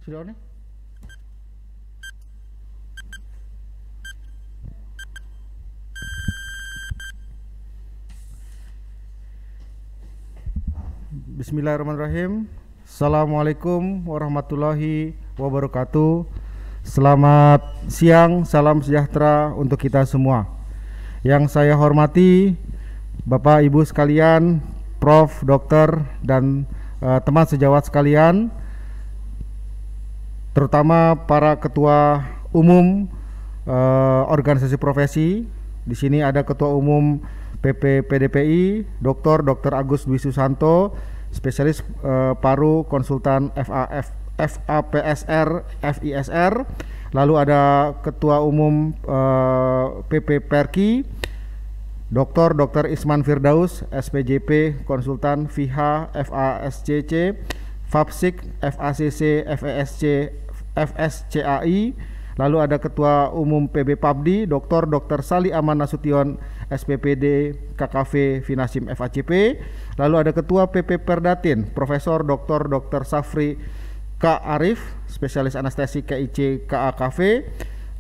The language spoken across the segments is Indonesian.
Sudah on? Bismillahirrahmanirrahim. Assalamualaikum warahmatullahi wabarakatuh. Selamat siang, salam sejahtera untuk kita semua. Yang saya hormati Bapak Ibu sekalian, Prof, Dokter, dan teman sejawat sekalian, terutama para ketua umum organisasi profesi. Di sini ada Ketua Umum PP PDPI, Dr. Agus Dwi Susanto, spesialis paru, konsultan FAPSR, FISR. Lalu ada Ketua Umum PP Perki, Dr. Isman Firdaus, SPJP, konsultan FIHA, FASCC, FAPSIK, FACC, FESC, FSCAI. Lalu ada Ketua Umum PB Pabdi, Dr. Sali Aman Nasution, SPPD, KKV, Finasim, FACP. Lalu ada Ketua PP Perdatin, Profesor Dr. Safri K. Arif, spesialis anestesi KIC KAKV.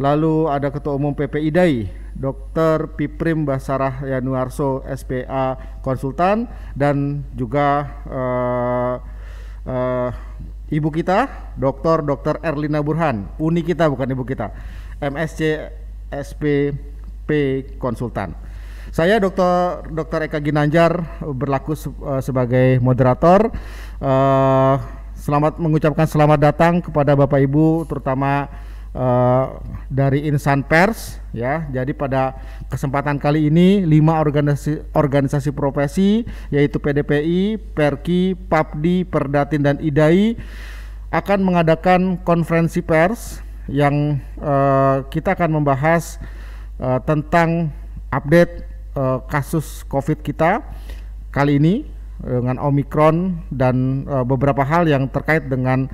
Lalu ada Ketua Umum PP IDAI, Dr. Piprim Basarah Yanuarso, SPA Konsultan, dan juga ibu kita, Dr. Erlina Burhan, uni kita bukan ibu kita, MSc SPP Konsultan. Saya Dr. Eka Ginanjar berlaku sebagai moderator. Selamat mengucapkan selamat datang kepada Bapak Ibu, terutama dari insan pers ya. Jadi pada kesempatan kali ini 5 organisasi profesi yaitu PDPI, Perki, Papdi, Perdatin, dan IDAI akan mengadakan konferensi pers yang kita akan membahas tentang update kasus COVID kita kali ini dengan Omikron dan beberapa hal yang terkait dengan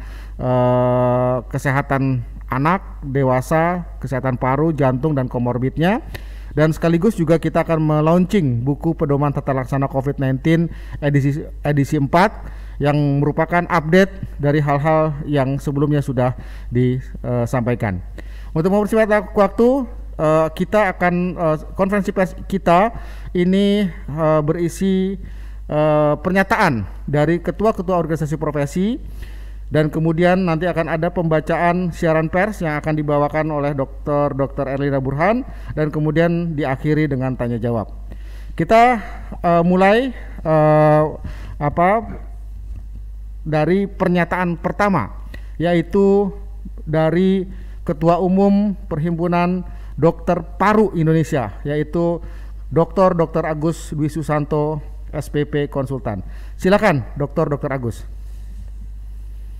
kesehatan anak, dewasa, kesehatan paru, jantung, dan komorbidnya. Dan sekaligus juga kita akan melaunching buku pedoman tata laksana COVID-19 edisi 4 yang merupakan update dari hal-hal yang sebelumnya sudah disampaikan. Untuk mempersingkat waktu, kita akan konferensi pers kita ini berisi pernyataan dari ketua-ketua organisasi profesi. Dan kemudian nanti akan ada pembacaan siaran pers yang akan dibawakan oleh Dr. Erlina Burhan, dan kemudian diakhiri dengan tanya jawab. Kita mulai dari pernyataan pertama, yaitu dari Ketua Umum Perhimpunan Dokter Paru Indonesia, yaitu Dr. Agus Dwi Susanto, SPP Konsultan. Silakan Dr. Agus.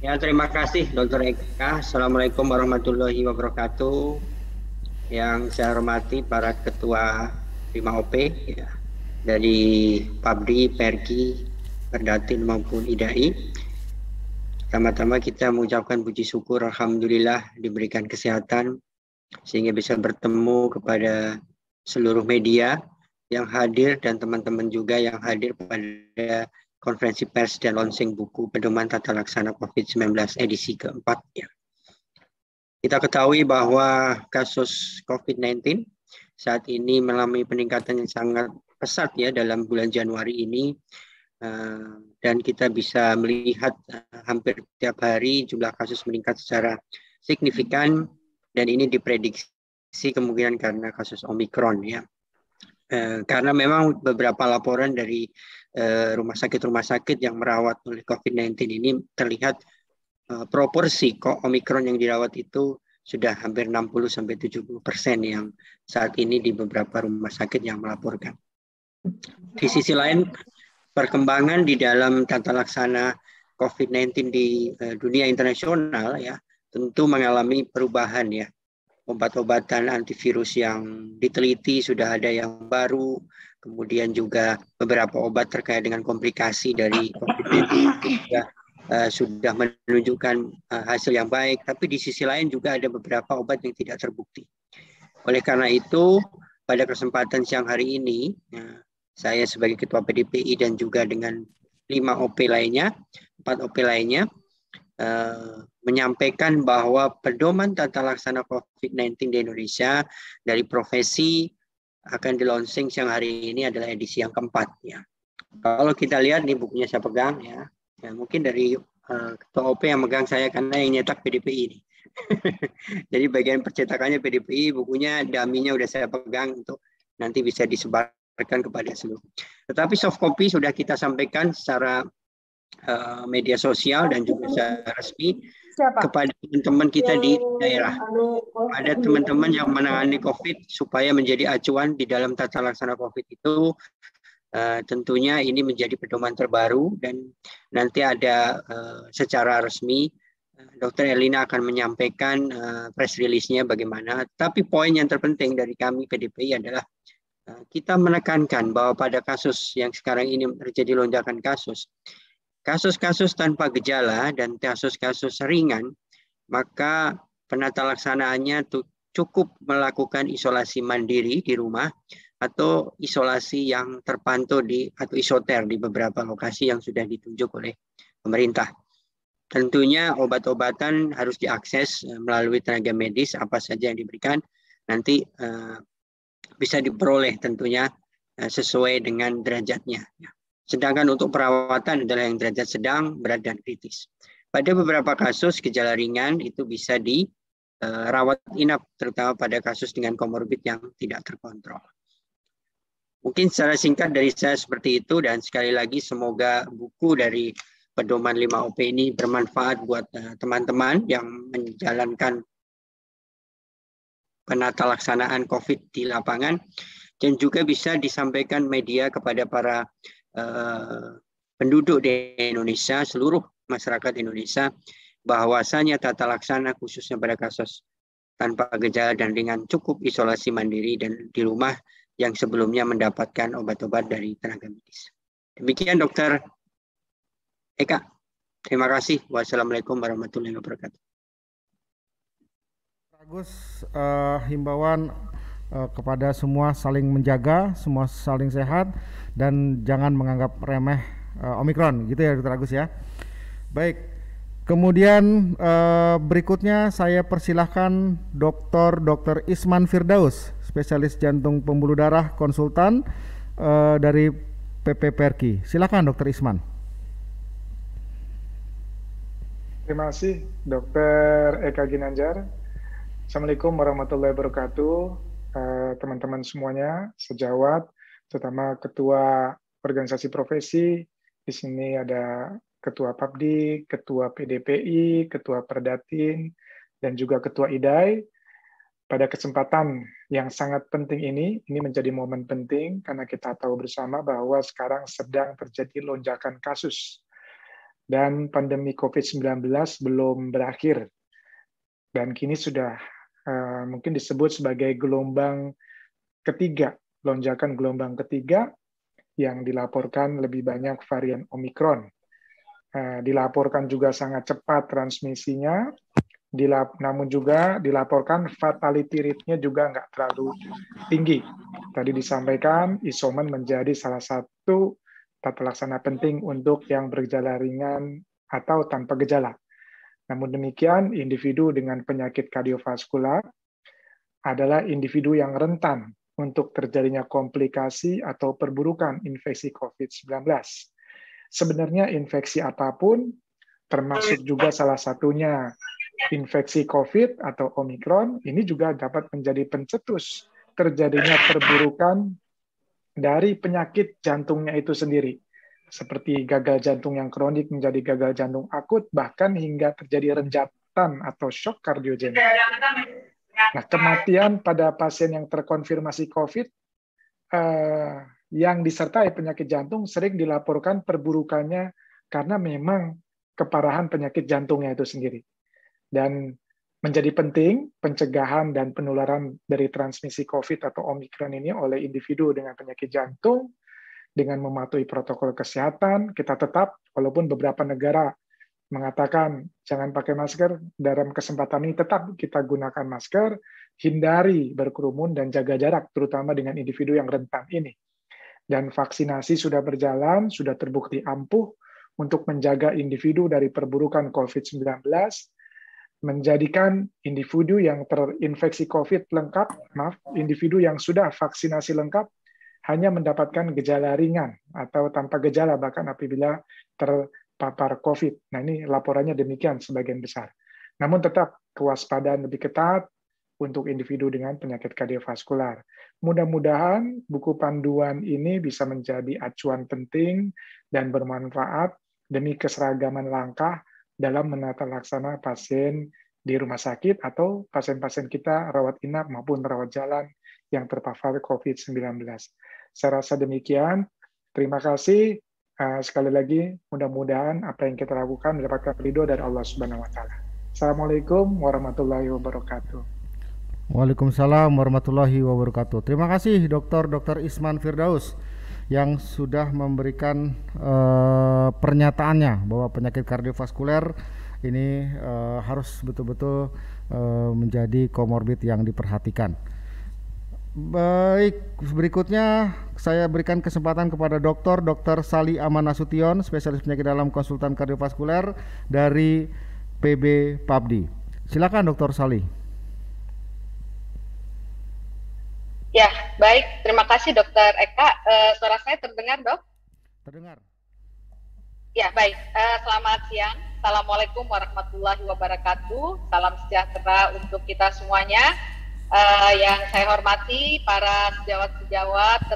Ya, terima kasih Dr. Eka. Assalamualaikum warahmatullahi wabarakatuh. Yang saya hormati para ketua 5OP ya, dari Pabdi, Perki, Perdatin maupun IDAI. Pertama-tama kita mengucapkan puji syukur, alhamdulillah diberikan kesehatan sehingga bisa bertemu kepada seluruh media yang hadir dan teman-teman juga yang hadir pada konferensi pers dan launching buku pedoman tata laksana COVID-19 edisi keempat ya. Kita ketahui bahwa kasus COVID-19 saat ini mengalami peningkatan yang sangat pesat ya dalam bulan Januari ini, dan kita bisa melihat hampir tiap hari jumlah kasus meningkat secara signifikan, dan ini diprediksi kemungkinan karena kasus Omikron ya. Karena memang beberapa laporan dari rumah sakit yang merawat oleh COVID-19 ini terlihat proporsi Omikron yang dirawat itu sudah hampir 60-70% yang saat ini di beberapa rumah sakit yang melaporkan. Di sisi lain, perkembangan di dalam tata laksana COVID-19 di dunia internasional ya tentu mengalami perubahan ya. Obat-obatan antivirus yang diteliti sudah ada yang baru, kemudian juga beberapa obat terkait dengan komplikasi dari COVID-19 juga sudah menunjukkan hasil yang baik, tapi di sisi lain juga ada beberapa obat yang tidak terbukti. Oleh karena itu, pada kesempatan siang hari ini, saya sebagai Ketua PDPI dan juga dengan 5 OP lainnya, 4 OP lainnya, menyampaikan bahwa pedoman tata laksana COVID-19 di Indonesia dari profesi akan di-launching siang hari ini adalah edisi yang keempat ya. Kalau kita lihat nih bukunya saya pegang ya, mungkin dari ketua OP yang megang saya karena yang nyetak PDPI ini. Jadi bagian percetakannya PDPI, bukunya daminya udah saya pegang untuk nanti bisa disebarkan kepada seluruh. Tetapi soft copy sudah kita sampaikan secara media sosial dan juga secara resmi kepada teman-teman kita di daerah. Ada teman-teman yang menangani COVID supaya menjadi acuan di dalam tata laksana COVID itu. Tentunya ini menjadi pedoman terbaru dan nanti ada secara resmi Dr. Erlina akan menyampaikan press release-nya bagaimana. Tapi poin yang terpenting dari kami PDPI adalah kita menekankan bahwa pada kasus yang sekarang ini terjadi lonjakan kasus-kasus tanpa gejala dan kasus-kasus ringan, maka penata laksanaannya cukup melakukan isolasi mandiri di rumah atau isolasi yang terpantau atau isoter di beberapa lokasi yang sudah ditunjuk oleh pemerintah. Tentunya obat-obatan harus diakses melalui tenaga medis, apa saja yang diberikan nanti bisa diperoleh tentunya sesuai dengan derajatnya. Sedangkan untuk perawatan adalah yang derajat sedang, berat, dan kritis. Pada beberapa kasus gejala ringan itu bisa dirawat inap, terutama pada kasus dengan komorbid yang tidak terkontrol. Mungkin secara singkat dari saya seperti itu, dan sekali lagi semoga buku dari pedoman 5OP ini bermanfaat buat teman-teman yang menjalankan penata laksanaan COVID di lapangan, dan juga bisa disampaikan media kepada para penduduk di Indonesia, seluruh masyarakat Indonesia, bahwasanya tata laksana khususnya pada kasus tanpa gejala dan ringan cukup isolasi mandiri dan di rumah yang sebelumnya mendapatkan obat-obat dari tenaga medis. Demikian Dr. Eka. Terima kasih. Wassalamualaikum warahmatullahi wabarakatuh. Bagus, himbauan kepada semua saling menjaga, semua saling sehat, dan jangan menganggap remeh Omikron, gitu ya Dr. Agus ya. Baik, kemudian berikutnya saya persilahkan Dr. Isman Firdaus, spesialis jantung pembuluh darah konsultan dari PP Perki. Silakan Dr. Isman. Terima kasih Dr. Eka Ginanjar. Assalamualaikum warahmatullahi wabarakatuh. Teman-teman semuanya, sejawat, terutama ketua organisasi profesi. Di sini ada ketua PAPDI, ketua PDPI, ketua Perdatin, dan juga ketua IDAI. Pada kesempatan yang sangat penting ini menjadi momen penting karena kita tahu bersama bahwa sekarang sedang terjadi lonjakan kasus dan pandemi COVID-19 belum berakhir. Dan kini sudah mungkin disebut sebagai gelombang ketiga, lonjakan gelombang ketiga yang dilaporkan lebih banyak varian Omikron. Dilaporkan juga sangat cepat transmisinya, namun juga dilaporkan fatality rate-nya juga nggak terlalu tinggi. Tadi disampaikan isoman menjadi salah satu tata laksana penting untuk yang bergejala ringan atau tanpa gejala. Namun demikian, individu dengan penyakit kardiovaskular adalah individu yang rentan untuk terjadinya komplikasi atau perburukan infeksi COVID-19. Sebenarnya infeksi apapun, termasuk juga salah satunya infeksi COVID atau Omikron, ini juga dapat menjadi pencetus terjadinya perburukan dari penyakit jantungnya itu sendiri. Seperti gagal jantung yang kronik menjadi gagal jantung akut, bahkan hingga terjadi renjatan atau shock kardiogenik. Nah, kematian pada pasien yang terkonfirmasi COVID yang disertai penyakit jantung sering dilaporkan perburukannya karena memang keparahan penyakit jantungnya itu sendiri. Dan menjadi penting pencegahan dan penularan dari transmisi COVID atau Omikron ini oleh individu dengan penyakit jantung dengan mematuhi protokol kesehatan. Kita tetap, walaupun beberapa negara mengatakan jangan pakai masker, dalam kesempatan ini tetap kita gunakan masker, hindari berkerumun dan jaga jarak, terutama dengan individu yang rentan ini. Dan vaksinasi sudah berjalan, sudah terbukti ampuh untuk menjaga individu dari perburukan COVID-19, menjadikan individu yang terinfeksi COVID individu yang sudah vaksinasi lengkap hanya mendapatkan gejala ringan atau tanpa gejala bahkan apabila terpapar COVID. Nah, ini laporannya demikian sebagian besar. Namun tetap kewaspadaan lebih ketat untuk individu dengan penyakit kardiovaskular. Mudah-mudahan buku panduan ini bisa menjadi acuan penting dan bermanfaat demi keseragaman langkah dalam menata laksana pasien di rumah sakit atau pasien-pasien kita rawat inap maupun rawat jalan yang terpapar COVID-19. Saya rasa demikian. Terima kasih. Sekali lagi, mudah-mudahan apa yang kita lakukan mendapatkan ridho dari Allah Subhanahu wa Ta'ala. Assalamualaikum warahmatullahi wabarakatuh. Waalaikumsalam warahmatullahi wabarakatuh. Terima kasih Dr. Isman Firdaus yang sudah memberikan pernyataannya bahwa penyakit kardiovaskuler ini harus betul-betul menjadi komorbid yang diperhatikan. Baik, berikutnya saya berikan kesempatan kepada Dr. Sali Aman Nasution, spesialis penyakit dalam konsultan kardiovaskuler dari PB PABDI. Silakan Dr. Sali. Ya, baik. Terima kasih Dr. Eka. Suara saya terdengar, Dok? Terdengar. Ya, baik. Selamat siang. Assalamualaikum warahmatullahi wabarakatuh. Salam sejahtera untuk kita semuanya. Yang saya hormati para sejawat-sejawat,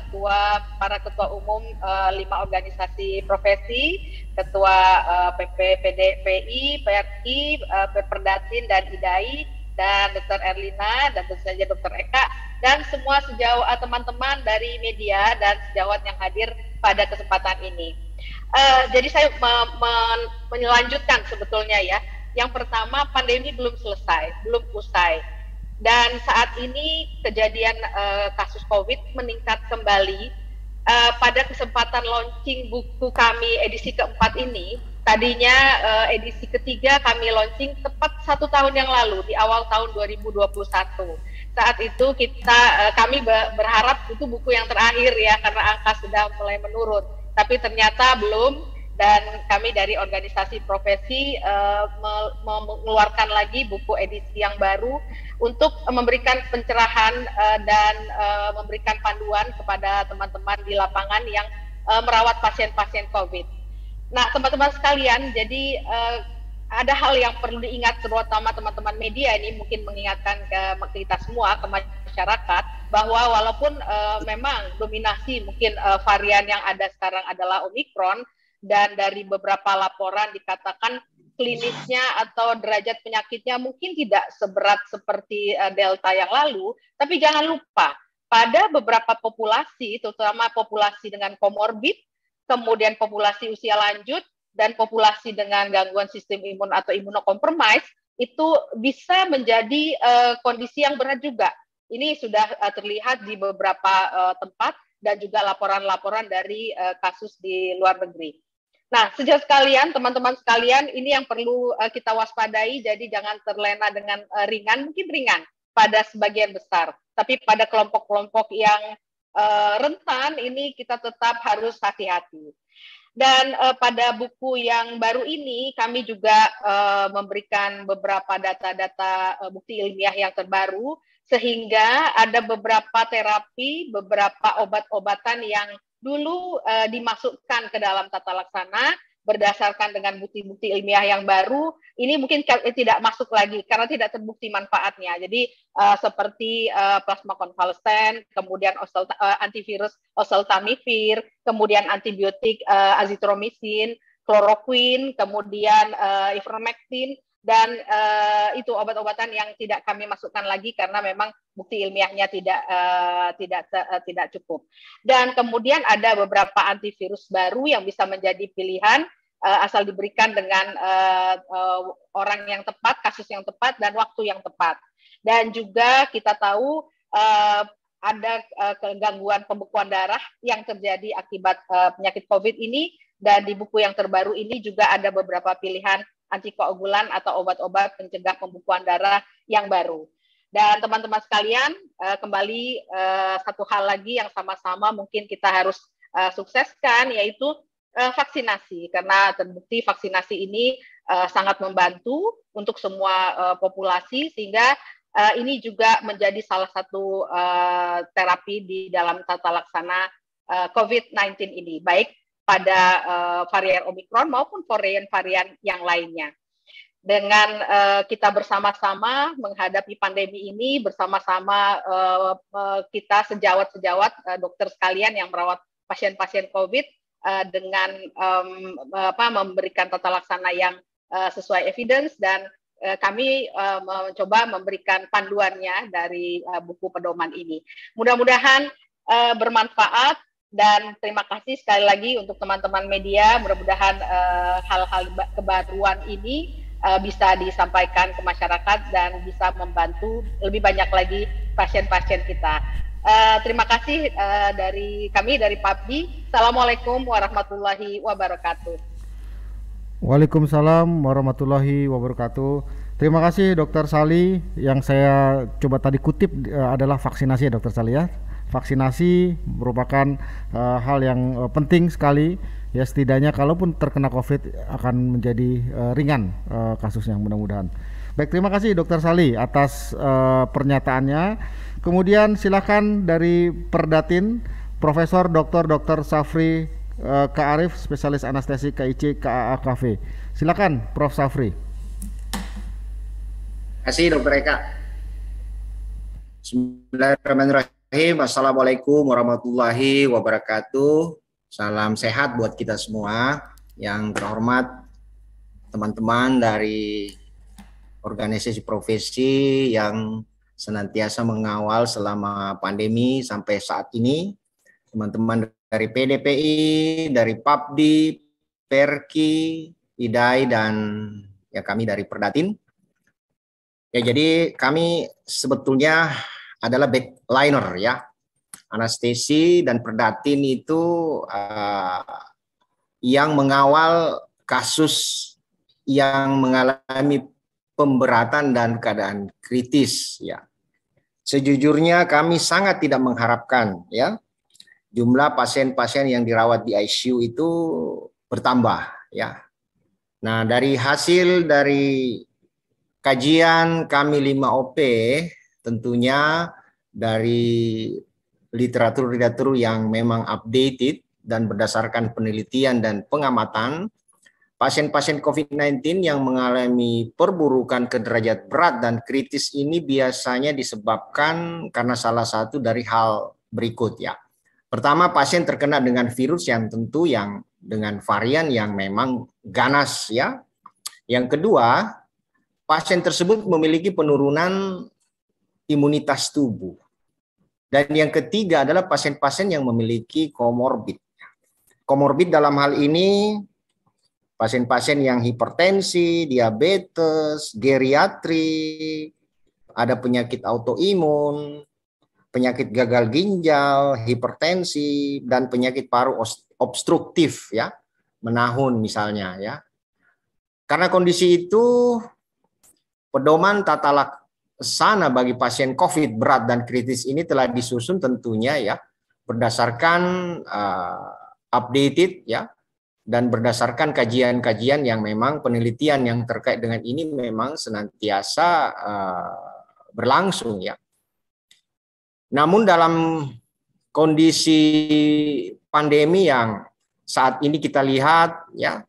para ketua umum 5 organisasi profesi, ketua PPPDPI, PRI, Perdatin dan IDAI, dan Dr. Erlina, dan tentu saja Dr. Eka, dan semua sejawat teman-teman dari media dan sejawat yang hadir pada kesempatan ini. Jadi saya melanjutkan sebetulnya ya. Yang pertama, pandemi belum selesai, belum usai. Dan saat ini kejadian kasus COVID meningkat kembali. Pada kesempatan launching buku kami edisi keempat ini, tadinya edisi ketiga kami launching tepat 1 tahun yang lalu di awal tahun 2021. Saat itu kami berharap itu buku yang terakhir ya, karena angka sudah mulai menurun. Tapi ternyata belum, dan kami dari organisasi profesi mengeluarkan lagi buku edisi yang baru untuk memberikan pencerahan dan memberikan panduan kepada teman-teman di lapangan yang merawat pasien-pasien COVID. Nah, teman-teman sekalian, jadi ada hal yang perlu diingat, terutama teman-teman media ini mungkin mengingatkan ke kita semua, ke masyarakat, bahwa walaupun memang dominasi mungkin varian yang ada sekarang adalah Omicron, dan dari beberapa laporan dikatakan klinisnya atau derajat penyakitnya mungkin tidak seberat seperti Delta yang lalu, tapi jangan lupa, pada beberapa populasi, terutama populasi dengan komorbid, kemudian populasi usia lanjut, dan populasi dengan gangguan sistem imun atau imunokompromis, itu bisa menjadi kondisi yang berat juga. Ini sudah terlihat di beberapa tempat, dan juga laporan-laporan dari kasus di luar negeri. Nah, sejauh sekalian, teman-teman sekalian, ini yang perlu kita waspadai, jadi jangan terlena dengan ringan, mungkin ringan pada sebagian besar, tapi pada kelompok-kelompok yang rentan, ini kita tetap harus hati-hati. Dan pada buku yang baru ini, kami juga memberikan beberapa data-data bukti ilmiah yang terbaru, sehingga ada beberapa terapi, beberapa obat-obatan yang dulu dimasukkan ke dalam tata laksana berdasarkan dengan bukti-bukti ilmiah yang baru, ini mungkin tidak masuk lagi karena tidak terbukti manfaatnya. Jadi seperti plasma konvalesen, kemudian antivirus oseltamivir, kemudian antibiotik azitromisin, kloroquine, kemudian ivermectin, dan itu obat-obatan yang tidak kami masukkan lagi karena memang bukti ilmiahnya tidak cukup. Dan kemudian ada beberapa antivirus baru yang bisa menjadi pilihan asal diberikan dengan orang yang tepat, kasus yang tepat, dan waktu yang tepat. Dan juga kita tahu ada gangguan pembekuan darah yang terjadi akibat penyakit COVID ini, dan di buku yang terbaru ini juga ada beberapa pilihan antikoagulan atau obat-obat pencegah pembekuan darah yang baru. Dan teman-teman sekalian, kembali satu hal lagi yang sama-sama mungkin kita harus sukseskan, yaitu vaksinasi, karena terbukti vaksinasi ini sangat membantu untuk semua populasi, sehingga ini juga menjadi salah satu terapi di dalam tata laksana COVID-19 ini, baik pada varian Omikron maupun varian-varian yang lainnya. Dengan kita bersama-sama menghadapi pandemi ini, bersama-sama kita sejawat-sejawat dokter sekalian yang merawat pasien-pasien COVID dengan memberikan tata laksana yang sesuai evidence, dan kami mencoba memberikan panduannya dari buku pedoman ini. Mudah-mudahan bermanfaat, dan terima kasih sekali lagi untuk teman-teman media. Mudah-mudahan hal-hal kebaruan ini bisa disampaikan ke masyarakat dan bisa membantu lebih banyak lagi pasien-pasien kita. Terima kasih dari kami, dari PAPDI. Assalamualaikum warahmatullahi wabarakatuh. Waalaikumsalam warahmatullahi wabarakatuh. Terima kasih Dr. Sali. Yang saya coba tadi kutip adalah vaksinasi ya Dr. Sali ya. Vaksinasi merupakan hal yang penting sekali ya, setidaknya kalaupun terkena COVID akan menjadi ringan kasusnya, mudah-mudahan. Baik, terima kasih Dr. Sali atas pernyataannya. Kemudian silakan dari Perdatin Profesor Dr. Safri Ka'arif, spesialis anestesi KIC KAAKV. Silakan Prof. Safri. Terima kasih Dr. Eka. Bismillahirrahmanirrahim. Assalamualaikum warahmatullahi wabarakatuh. Salam sehat buat kita semua. Yang terhormat teman-teman dari organisasi profesi yang senantiasa mengawal selama pandemi sampai saat ini. Teman-teman dari PDPI, dari PAPDI, Perki, IDAI, dan ya kami dari Perdatin. Ya, jadi kami sebetulnya adalah backliner ya. Anestesi dan Perdatin itu yang mengawal kasus yang mengalami pemberatan dan keadaan kritis ya. Sejujurnya kami sangat tidak mengharapkan ya jumlah pasien-pasien yang dirawat di ICU itu bertambah ya. Nah, dari hasil dari kajian kami 5OP, tentunya dari literatur-literatur yang memang updated dan berdasarkan penelitian dan pengamatan, pasien-pasien COVID-19 yang mengalami perburukan ke derajat berat dan kritis ini biasanya disebabkan karena salah satu dari hal berikut ya. Pertama, pasien terkena dengan virus yang tentu yang dengan varian yang memang ganas ya. Yang kedua, pasien tersebut memiliki penurunan imunitas tubuh. Dan yang ketiga adalah pasien-pasien yang memiliki komorbid. Komorbid dalam hal ini pasien-pasien yang hipertensi, diabetes, geriatri, ada penyakit autoimun, penyakit gagal ginjal, hipertensi, dan penyakit paru obstruktif ya, menahun misalnya ya. Karena kondisi itu, pedoman tata laksana bagi pasien COVID berat dan kritis ini telah disusun tentunya ya berdasarkan updated ya, dan berdasarkan kajian-kajian yang memang penelitian yang terkait dengan ini memang senantiasa berlangsung ya. Namun dalam kondisi pandemi yang saat ini kita lihat ya,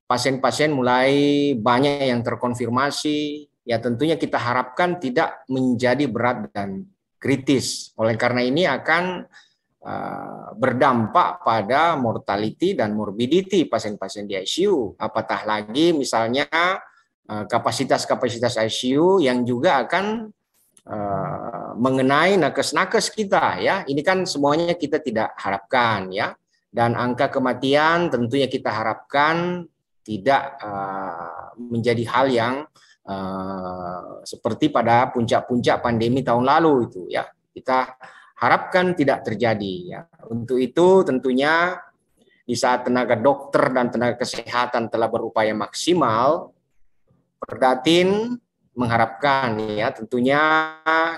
pasien-pasien mulai banyak yang terkonfirmasi, ya tentunya kita harapkan tidak menjadi berat dan kritis. Oleh karena ini akan berdampak pada mortality dan morbidity pasien-pasien di ICU. Apatah lagi misalnya kapasitas-kapasitas ICU yang juga akan mengenai nakes-nakes kita ya. Ini kan semuanya kita tidak harapkan ya. Dan angka kematian tentunya kita harapkan tidak menjadi hal yang seperti pada puncak-puncak pandemi tahun lalu itu ya. Kita harapkan tidak terjadi ya. Untuk itu tentunya di saat tenaga dokter dan tenaga kesehatan telah berupaya maksimal, Perdatin mengharapkan ya, tentunya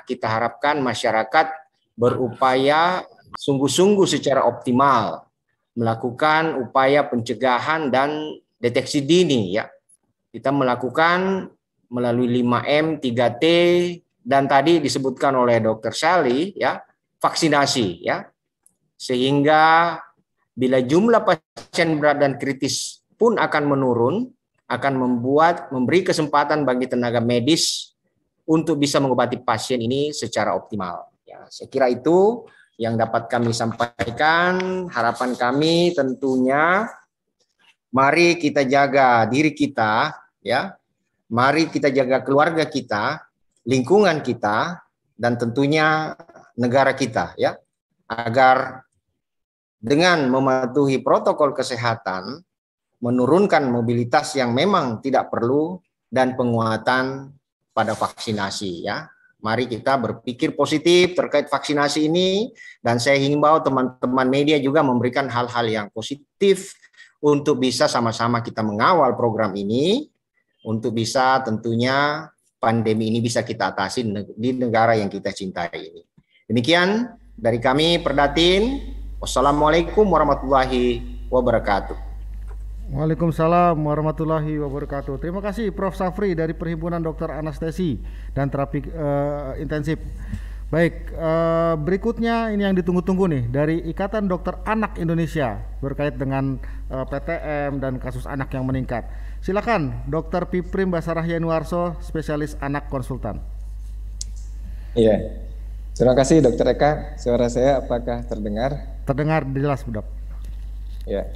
kita harapkan masyarakat berupaya sungguh-sungguh secara optimal melakukan upaya pencegahan dan deteksi dini ya. Kita melakukan melalui 5M, 3T, dan tadi disebutkan oleh Dr. Sally ya, vaksinasi ya. Sehingga bila jumlah pasien berat dan kritis pun akan menurun, akan memberi kesempatan bagi tenaga medis untuk bisa mengobati pasien ini secara optimal. Ya, saya kira itu yang dapat kami sampaikan. Harapan kami tentunya mari kita jaga diri kita ya. Mari kita jaga keluarga kita, lingkungan kita, dan tentunya negara kita ya. Agar dengan mematuhi protokol kesehatan, menurunkan mobilitas yang memang tidak perlu, dan penguatan pada vaksinasi ya. Mari kita berpikir positif terkait vaksinasi ini, dan saya himbau teman-teman media juga memberikan hal-hal yang positif untuk bisa sama-sama kita mengawal program ini, untuk bisa tentunya pandemi ini bisa kita atasi di negara yang kita cintai ini. Demikian dari kami Perdatin. Wassalamualaikum warahmatullahi wabarakatuh. Waalaikumsalam warahmatullahi wabarakatuh. Terima kasih Prof. Safri dari Perhimpunan Dokter Anestesi dan Terapi Intensif. Baik, berikutnya ini yang ditunggu-tunggu nih dari Ikatan Dokter Anak Indonesia berkait dengan PTM dan kasus anak yang meningkat. Silakan Dr. Piprim Basarah Yanuarso, spesialis anak konsultan. Iya. Terima kasih Dr. Eka. Suara saya apakah terdengar? Terdengar jelas, Dok. Ya.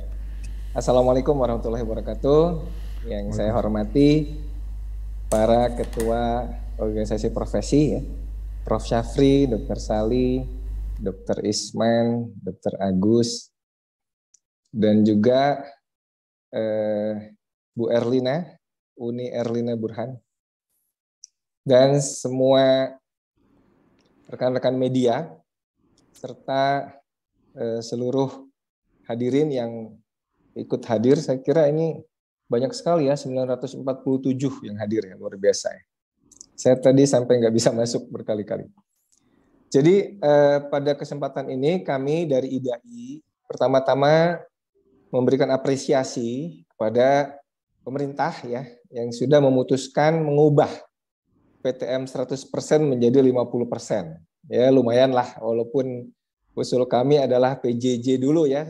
Assalamualaikum warahmatullahi wabarakatuh. Yang saya hormati para ketua organisasi profesi ya. Prof. Syafri, Dr. Sali, Dr. Isman, Dr. Agus, dan juga Bu Erlina, Uni Erlina Burhan, dan semua rekan-rekan media, serta seluruh hadirin yang ikut hadir. Saya kira ini banyak sekali ya, 947 yang hadir ya, luar biasa ya. Saya tadi sampai nggak bisa masuk berkali-kali. Jadi pada kesempatan ini kami dari IDAI pertama-tama memberikan apresiasi kepada pemerintah ya, yang sudah memutuskan mengubah PTM 100% menjadi 50%. Ya lumayan lah, walaupun usul kami adalah PJJ dulu ya,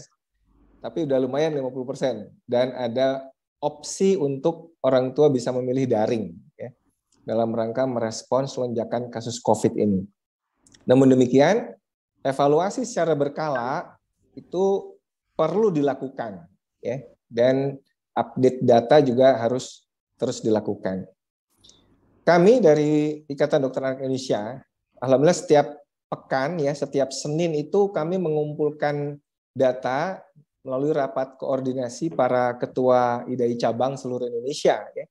tapi udah lumayan 50%. Dan ada opsi untuk orang tua bisa memilih daring ya, dalam rangka merespons lonjakan kasus COVID ini. Namun demikian, evaluasi secara berkala itu perlu dilakukan ya, dan update data juga harus terus dilakukan. Kami dari Ikatan Dokter Anak Indonesia, alhamdulillah setiap pekan ya, setiap Senin itu kami mengumpulkan data melalui rapat koordinasi para ketua IDAI cabang seluruh Indonesia ya.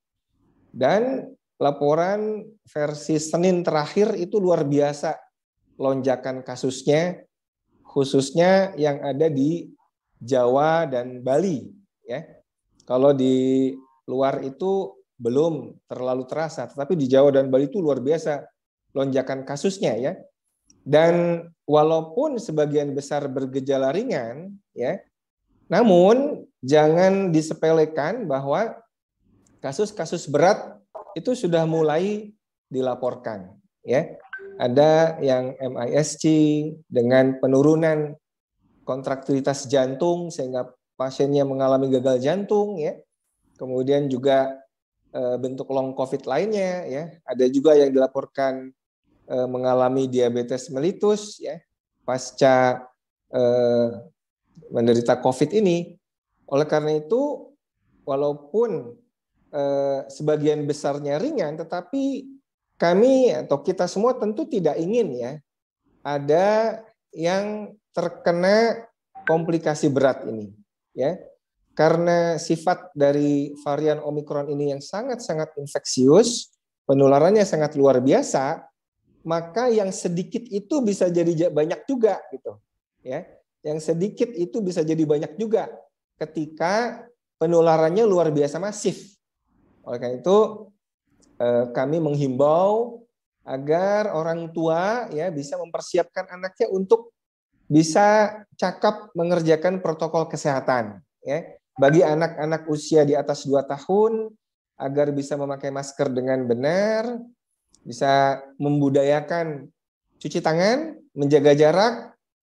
Dan laporan versi Senin terakhir itu luar biasa lonjakan kasusnya, khususnya yang ada di Jawa dan Bali ya. Kalau di luar itu belum terlalu terasa, tetapi di Jawa dan Bali itu luar biasa lonjakan kasusnya ya. Dan walaupun sebagian besar bergejala ringan ya, namun jangan disepelekan bahwa kasus-kasus berat itu sudah mulai dilaporkan ya. Ada yang MISC dengan penurunan kontraktilitas jantung sehingga pasiennya mengalami gagal jantung ya. Kemudian juga bentuk long COVID lainnya ya. Ada juga yang dilaporkan mengalami diabetes mellitus ya pasca menderita COVID ini. Oleh karena itu, walaupun sebagian besarnya ringan, tetapi kami atau kita semua tentu tidak ingin ya ada yang terkena komplikasi berat ini ya. Karena sifat dari varian Omikron ini yang sangat-sangat infeksius, penularannya sangat luar biasa, maka yang sedikit itu bisa jadi banyak juga gitu ya. Yang sedikit itu bisa jadi banyak juga ketika penularannya luar biasa masif. Oleh karena itu kami menghimbau agar orang tua ya bisa mempersiapkan anaknya untuk bisa cakap mengerjakan protokol kesehatan, ya. Bagi anak-anak usia di atas 2 tahun agar bisa memakai masker dengan benar, bisa membudayakan cuci tangan, menjaga jarak,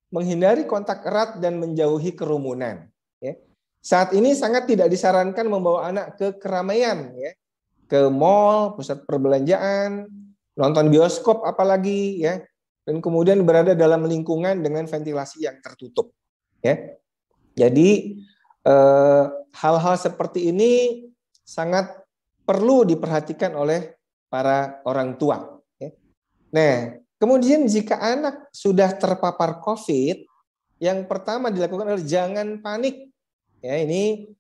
menghindari kontak erat dan menjauhi kerumunan, ya. Saat ini sangat tidak disarankan membawa anak ke keramaian, ya, ke mall, pusat perbelanjaan, nonton bioskop apalagi, ya, dan kemudian berada dalam lingkungan dengan ventilasi yang tertutup, ya. Jadi hal-hal seperti ini sangat perlu diperhatikan oleh para orang tua, ya. Nah, kemudian jika anak sudah terpapar COVID, yang pertama dilakukan adalah jangan panik. Ya, ini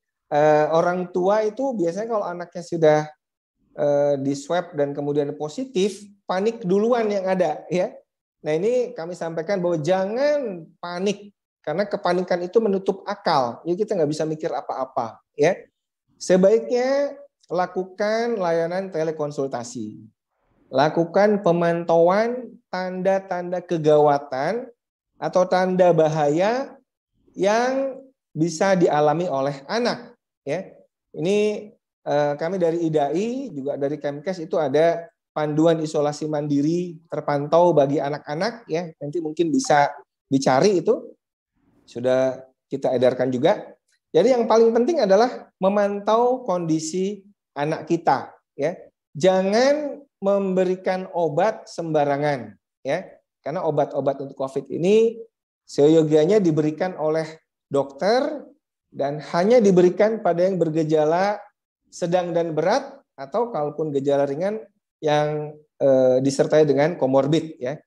orang tua itu biasanya kalau anaknya sudah di swab dan kemudian positif, panik duluan yang ada, ya. Nah, ini kami sampaikan bahwa jangan panik karena kepanikan itu menutup akal. Ya, kita nggak bisa mikir apa-apa, ya. Sebaiknya lakukan layanan telekonsultasi. Lakukan pemantauan tanda-tanda kegawatan atau tanda bahaya yang bisa dialami oleh anak, ya. Ini kami dari IDAI juga dari Kemkes itu ada panduan isolasi mandiri terpantau bagi anak-anak, ya. Nanti mungkin bisa dicari, itu sudah kita edarkan juga. Jadi yang paling penting adalah memantau kondisi anak kita, ya. Jangan memberikan obat sembarangan, ya. Karena obat-obat untuk COVID ini seyogianya diberikan oleh dokter dan hanya diberikan pada yang bergejala sedang dan berat atau kalaupun gejala ringan yang disertai dengan komorbid, ya.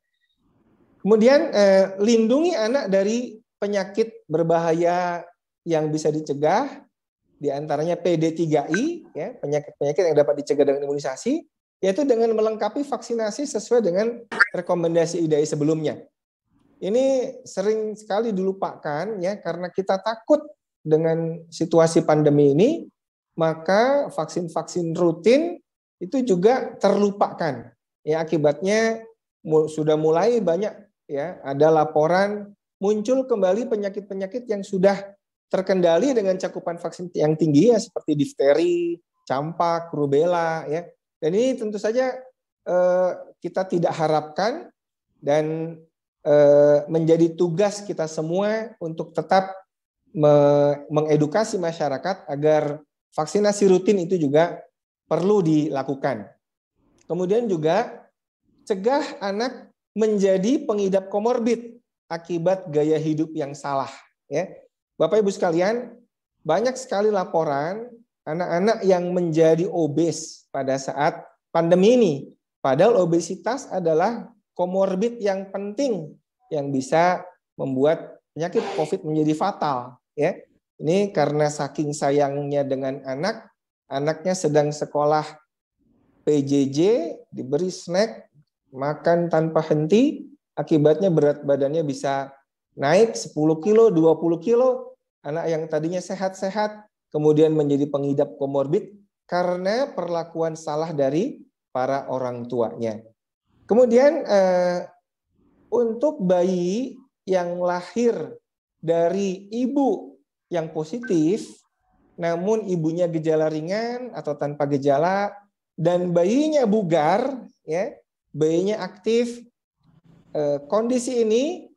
Kemudian lindungi anak dari penyakit berbahaya yang bisa dicegah, diantaranya PD3I, ya, penyakit-penyakit yang dapat dicegah dengan imunisasi, yaitu dengan melengkapi vaksinasi sesuai dengan rekomendasi IDAI sebelumnya. Ini sering sekali dilupakan, ya, karena kita takut dengan situasi pandemi ini, maka vaksin-vaksin rutin itu juga terlupakan. Ya, akibatnya sudah mulai banyak, ya, ada laporan muncul kembali penyakit-penyakit yang sudah terkendali dengan cakupan vaksin yang tinggi, ya, seperti difteri, campak, rubella, ya. Dan ini tentu saja kita tidak harapkan dan menjadi tugas kita semua untuk tetap mengedukasi masyarakat agar vaksinasi rutin itu juga perlu dilakukan. Kemudian juga cegah anak menjadi pengidap komorbid akibat gaya hidup yang salah, ya. Bapak Ibu sekalian, banyak sekali laporan anak-anak yang menjadi obes pada saat pandemi ini. Padahal obesitas adalah komorbid yang penting yang bisa membuat penyakit COVID menjadi fatal, ya. Ini karena saking sayangnya dengan anak, anaknya sedang sekolah PJJ, diberi snack, makan tanpa henti, akibatnya berat badannya bisa naik 10 kilo, 20 kilo, anak yang tadinya sehat-sehat, kemudian menjadi pengidap komorbid karena perlakuan salah dari para orang tuanya. Kemudian untuk bayi yang lahir dari ibu yang positif, namun ibunya gejala ringan atau tanpa gejala, dan bayinya bugar, ya, bayinya aktif, kondisi ini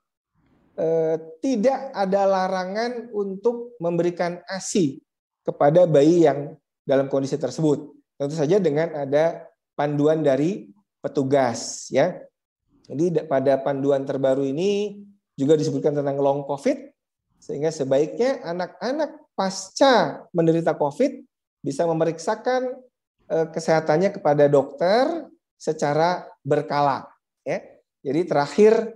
tidak ada larangan untuk memberikan ASI kepada bayi yang dalam kondisi tersebut. Tentu saja dengan ada panduan dari petugas, ya. Jadi pada panduan terbaru ini juga disebutkan tentang long COVID, sehingga sebaiknya anak-anak pasca menderita COVID bisa memeriksakan kesehatannya kepada dokter secara berkala, ya. Jadi terakhir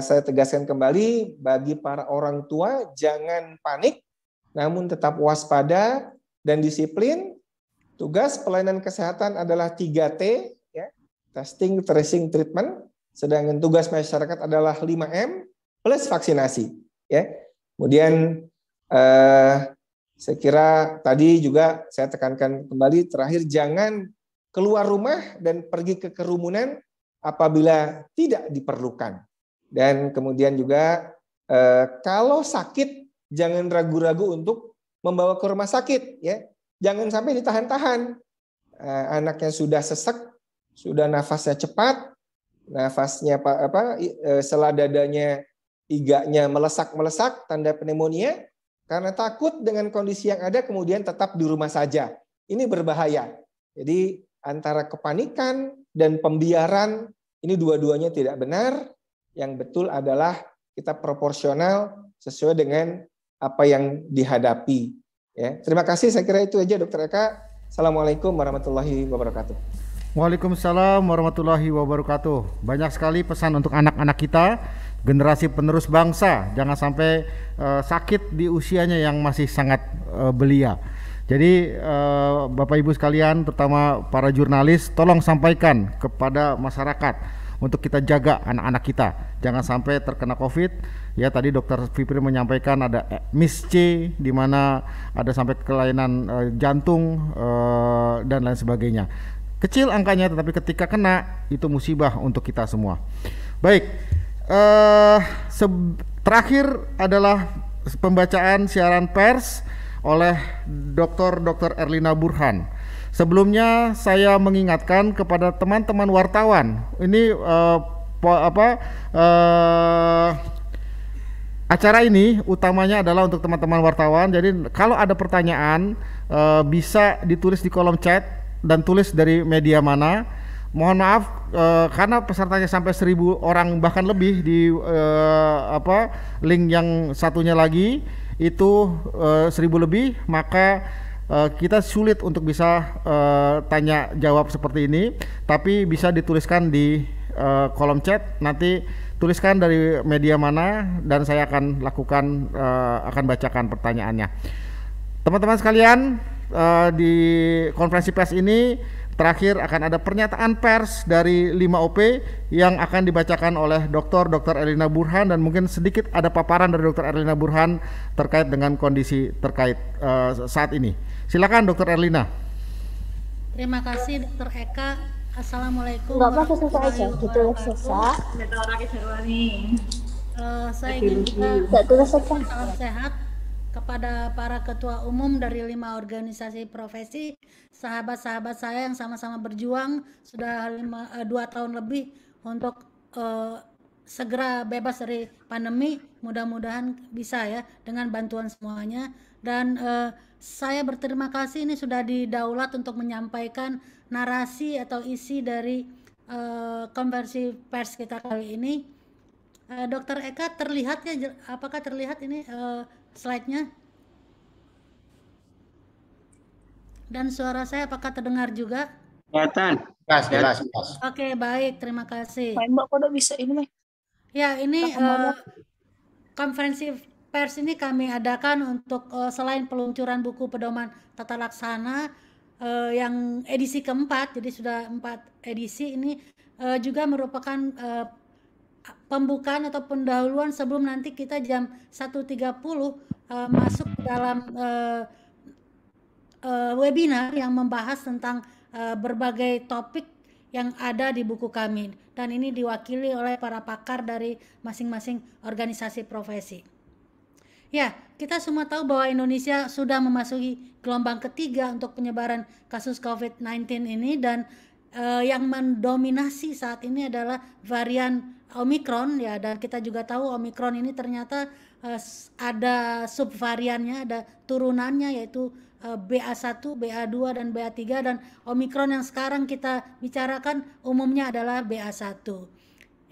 saya tegaskan kembali bagi para orang tua, jangan panik, namun tetap waspada dan disiplin. Tugas pelayanan kesehatan adalah 3T, ya, testing, tracing, treatment. Sedangkan tugas masyarakat adalah 5M plus vaksinasi, ya. Kemudian saya kira tadi juga saya tekankan kembali terakhir, jangan keluar rumah dan pergi ke kerumunan apabila tidak diperlukan. Dan kemudian juga Kalau sakit jangan ragu-ragu untuk membawa ke rumah sakit, ya. Jangan sampai ditahan-tahan. Anaknya sudah sesek, sudah nafasnya cepat, nafasnya sela dadanya, iganya melesak-melesak, tanda pneumonia, karena takut dengan kondisi yang ada kemudian tetap di rumah saja. Ini berbahaya. Jadi antara kepanikan dan pembiaran ini dua-duanya tidak benar. Yang betul adalah kita proporsional sesuai dengan apa yang dihadapi. Ya, terima kasih. Saya kira itu aja, Dr. Eka. Assalamualaikum warahmatullahi wabarakatuh. Waalaikumsalam warahmatullahi wabarakatuh. Banyak sekali pesan untuk anak-anak kita, generasi penerus bangsa. Jangan sampai sakit di usianya yang masih sangat belia. Jadi Bapak Ibu sekalian, terutama para jurnalis, tolong sampaikan kepada masyarakat untuk kita jaga anak-anak kita. Jangan sampai terkena COVID. Ya, tadi Dr. Fipri menyampaikan ada MIS-C di mana ada sampai kelainan jantung dan lain sebagainya. Kecil angkanya, tetapi ketika kena itu musibah untuk kita semua. Baik, terakhir adalah pembacaan siaran pers oleh Dr. Erlina Burhan. Sebelumnya saya mengingatkan kepada teman-teman wartawan, ini acara ini utamanya adalah untuk teman-teman wartawan. Jadi kalau ada pertanyaan bisa ditulis di kolom chat dan tulis dari media mana. Mohon maaf karena pesertanya sampai 1.000 orang bahkan lebih di link yang satunya lagi itu 1.000 lebih, maka kita sulit untuk bisa tanya jawab seperti ini. Tapi bisa dituliskan di kolom chat, nanti tuliskan dari media mana dan saya akan lakukan akan bacakan pertanyaannya. Teman-teman sekalian, di konferensi pers ini terakhir akan ada pernyataan pers dari 5OP yang akan dibacakan oleh Dr. Erlina Burhan, dan mungkin sedikit ada paparan dari Dr. Erlina Burhan terkait dengan kondisi terkait saat ini. Silakan Dr. Erlina. Terima kasih Dr. Eka. Assalamualaikum. Saya ingin juga salam sehat kepada para ketua umum dari 5 organisasi profesi, sahabat-sahabat saya yang sama-sama berjuang sudah 2 tahun lebih untuk segera bebas dari pandemi. Mudah-mudahan bisa ya dengan bantuan semuanya. Dan saya berterima kasih ini sudah didaulat untuk menyampaikan narasi atau isi dari konferensi pers kita kali ini. Dr. Eka, terlihat ya, apakah terlihat ini slide-nya? Dan suara saya apakah terdengar juga? Kelihatan. Jelas. Oke, baik, terima kasih. Mbak, kok bisa ini, Ya, ini konferensi pers ini kami adakan untuk selain peluncuran buku pedoman tata laksana yang edisi keempat, jadi sudah 4 edisi ini, juga merupakan pembukaan atau pendahuluan sebelum nanti kita jam 1.30 masuk dalam webinar yang membahas tentang berbagai topik yang ada di buku kami, dan ini diwakili oleh para pakar dari masing-masing organisasi profesi. Ya, kita semua tahu bahwa Indonesia sudah memasuki gelombang ketiga untuk penyebaran kasus COVID-19 ini, dan yang mendominasi saat ini adalah varian Omicron ya, dan kita juga tahu Omicron ini ternyata ada subvariannya, ada turunannya yaitu BA1, BA2 dan BA3, dan Omicron yang sekarang kita bicarakan umumnya adalah BA1.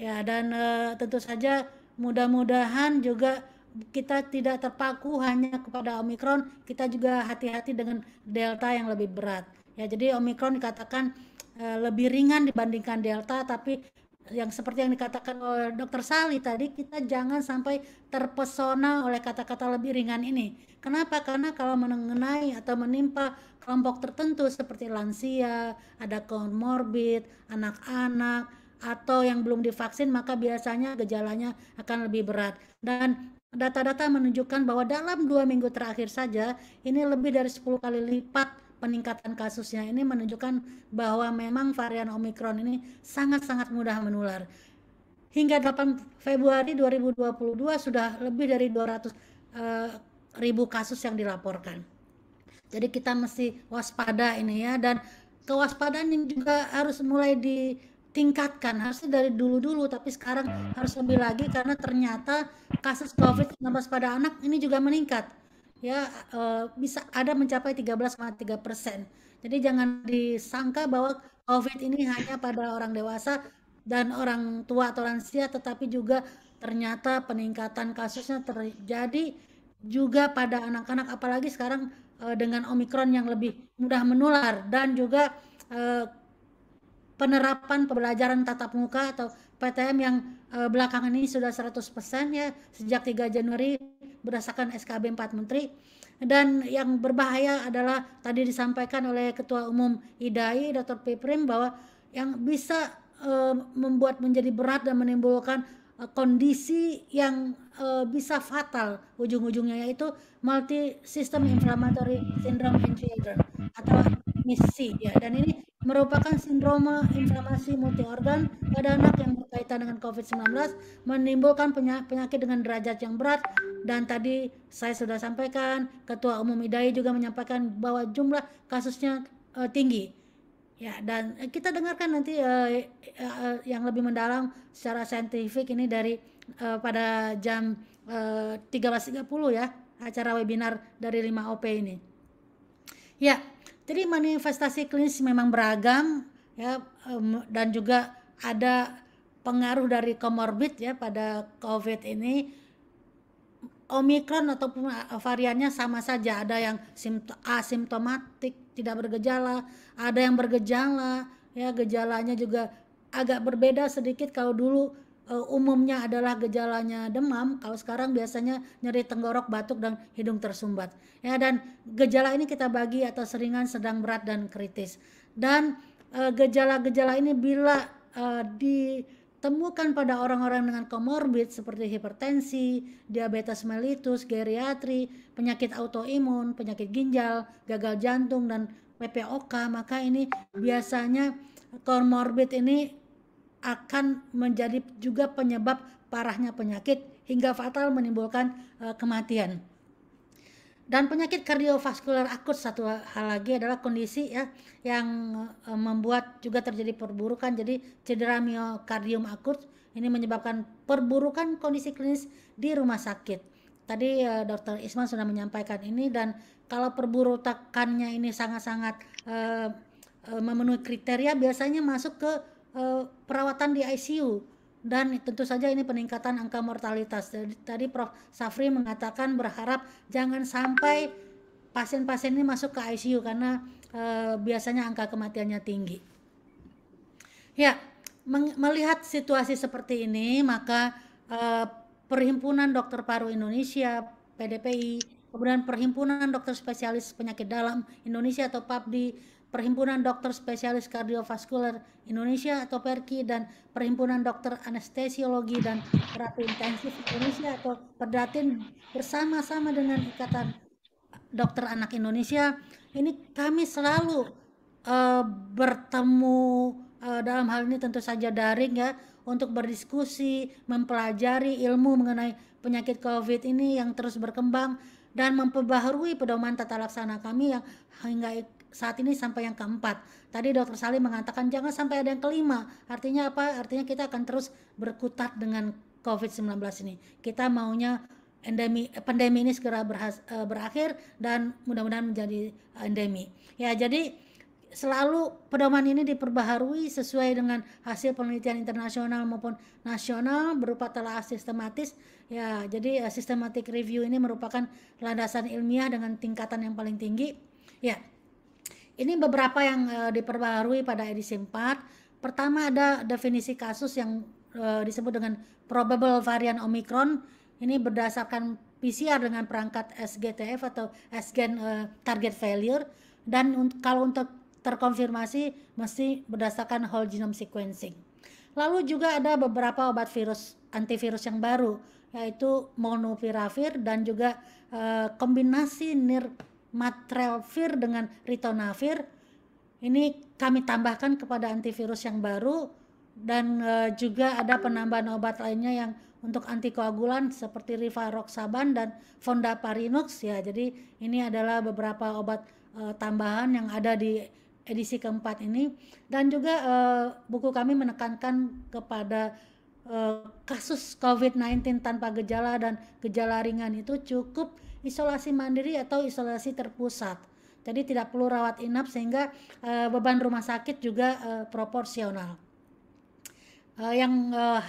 Ya, dan tentu saja mudah-mudahan juga kita tidak terpaku hanya kepada Omicron, kita juga hati-hati dengan Delta yang lebih berat. Ya, jadi Omicron dikatakan lebih ringan dibandingkan Delta, tapi yang seperti yang dikatakan oleh Dr. Sali tadi, kita jangan sampai terpesona oleh kata-kata lebih ringan ini. Kenapa? Karena kalau mengenai atau menimpa kelompok tertentu seperti lansia, ada komorbid, anak-anak, atau yang belum divaksin, maka biasanya gejalanya akan lebih berat. Dan data-data menunjukkan bahwa dalam 2 minggu terakhir saja, ini lebih dari 10 kali lipat peningkatan kasusnya. Ini menunjukkan bahwa memang varian Omicron ini sangat-sangat mudah menular. hingga 8 Februari 2022 sudah lebih dari 200.000 kasus yang dilaporkan. Jadi kita mesti waspada ini ya, dan kewaspadaan ini juga harus mulai ditingkatkan, harusnya dari dulu-dulu, tapi sekarang harus lebih lagi karena ternyata kasus COVID-19 pada anak ini juga meningkat. Ya, bisa ada mencapai 13,3%. Jadi jangan disangka bahwa COVID ini hanya pada orang dewasa dan orang tua atau lansia, tetapi juga ternyata peningkatan kasusnya terjadi juga pada anak-anak, apalagi sekarang dengan Omikron yang lebih mudah menular, dan juga penerapan pembelajaran tatap muka atau PTM yang belakangan ini sudah 100% ya sejak 3 Januari berdasarkan SKB 4 Menteri. Dan yang berbahaya adalah tadi disampaikan oleh Ketua Umum IDAI Dr. Piprim bahwa yang bisa membuat menjadi berat dan menimbulkan kondisi yang bisa fatal ujung-ujungnya, yaitu multi system inflammatory syndrome in children atau MIS-C ya, dan ini merupakan sindroma inflamasi multi organ pada anak yang berkaitan dengan COVID-19, menimbulkan penyakit dengan derajat yang berat. Dan tadi saya sudah sampaikan, Ketua Umum IDAI juga menyampaikan bahwa jumlah kasusnya tinggi. Ya, dan kita dengarkan nanti yang lebih mendalam secara saintifik ini dari pada jam 13.30 ya, acara webinar dari 5OP ini. Ya, jadi manifestasi klinis memang beragam ya, dan juga ada pengaruh dari komorbid ya pada COVID ini. Omikron ataupun variannya sama saja, ada yang asimptomatik tidak bergejala, ada yang bergejala ya, gejalanya juga agak berbeda sedikit. Kalau dulu umumnya adalah gejalanya demam, kalau sekarang biasanya nyeri tenggorok, batuk, dan hidung tersumbat ya. Dan gejala ini kita bagi atas ringan, sedang, berat, dan kritis. Dan gejala-gejala ini bila ditemukan pada orang-orang dengan komorbid seperti hipertensi, diabetes mellitus, geriatri, penyakit autoimun, penyakit ginjal, gagal jantung, dan PPOK, maka ini biasanya komorbid ini akan menjadi juga penyebab parahnya penyakit hingga fatal menimbulkan kematian. Dan penyakit kardiovaskular akut, satu hal lagi adalah kondisi ya yang membuat juga terjadi perburukan. Jadi cedera miokardium akut ini menyebabkan perburukan kondisi klinis di rumah sakit. Tadi Dr. Isman sudah menyampaikan ini, dan kalau perburukannya ini sangat-sangat memenuhi kriteria, biasanya masuk ke perawatan di ICU. Dan tentu saja ini peningkatan angka mortalitas. Tadi Prof. Safri mengatakan berharap jangan sampai pasien-pasien ini masuk ke ICU karena biasanya angka kematiannya tinggi. Ya, melihat situasi seperti ini, maka Perhimpunan Dokter Paru Indonesia, PDPI, kemudian Perhimpunan Dokter Spesialis Penyakit Dalam Indonesia atau PAPDI, Perhimpunan Dokter Spesialis Kardiovaskular Indonesia atau PERKI, dan Perhimpunan Dokter Anestesiologi dan Terapi Intensif Indonesia atau PERDATIN bersama-sama dengan Ikatan Dokter Anak Indonesia, ini kami selalu bertemu dalam hal ini tentu saja daring ya, untuk berdiskusi, mempelajari ilmu mengenai penyakit COVID ini yang terus berkembang, dan memperbaharui pedoman tata laksana kami yang hingga saat ini sampai yang keempat. Tadi Dr. Salim mengatakan jangan sampai ada yang kelima. Artinya apa? Artinya kita akan terus berkutat dengan COVID-19 ini. Kita maunya pandemi ini segera berakhir dan mudah-mudahan menjadi endemi. Ya, jadi selalu pedoman ini diperbaharui sesuai dengan hasil penelitian internasional maupun nasional berupa telaah sistematis. Ya, jadi systematic review ini merupakan landasan ilmiah dengan tingkatan yang paling tinggi. Ya, ini beberapa yang diperbaharui pada edisi 4. Pertama ada definisi kasus yang disebut dengan probable varian Omicron. Ini berdasarkan PCR dengan perangkat SGTF atau Sgen target failure. Dan kalau untuk terkonfirmasi mesti berdasarkan whole genome sequencing. Lalu juga ada beberapa obat antivirus yang baru, yaitu molnupiravir dan juga kombinasi nirmatrelvir dengan ritonavir. Ini kami tambahkan kepada antivirus yang baru dan juga ada penambahan obat lainnya yang untuk antikoagulan seperti rivaroxaban dan fondaparinux ya. Jadi ini adalah beberapa obat tambahan yang ada di edisi keempat ini, dan juga buku kami menekankan kepada kasus COVID-19 tanpa gejala dan gejala ringan itu cukup isolasi mandiri atau isolasi terpusat. Jadi tidak perlu rawat inap sehingga beban rumah sakit juga proporsional. Yang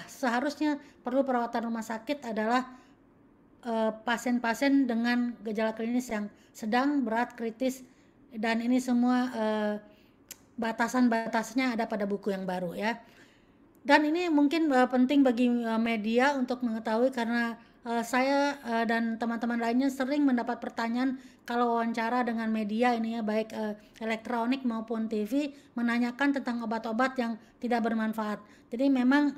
seharusnya perlu perawatan rumah sakit adalah pasien-pasien dengan gejala klinis yang sedang, berat, kritis, dan ini semua batasan-batasnya ada pada buku yang baru ya. Dan ini mungkin penting bagi media untuk mengetahui karena saya dan teman-teman lainnya sering mendapat pertanyaan kalau wawancara dengan media ini ya, baik elektronik maupun TV, menanyakan tentang obat-obat yang tidak bermanfaat. Jadi memang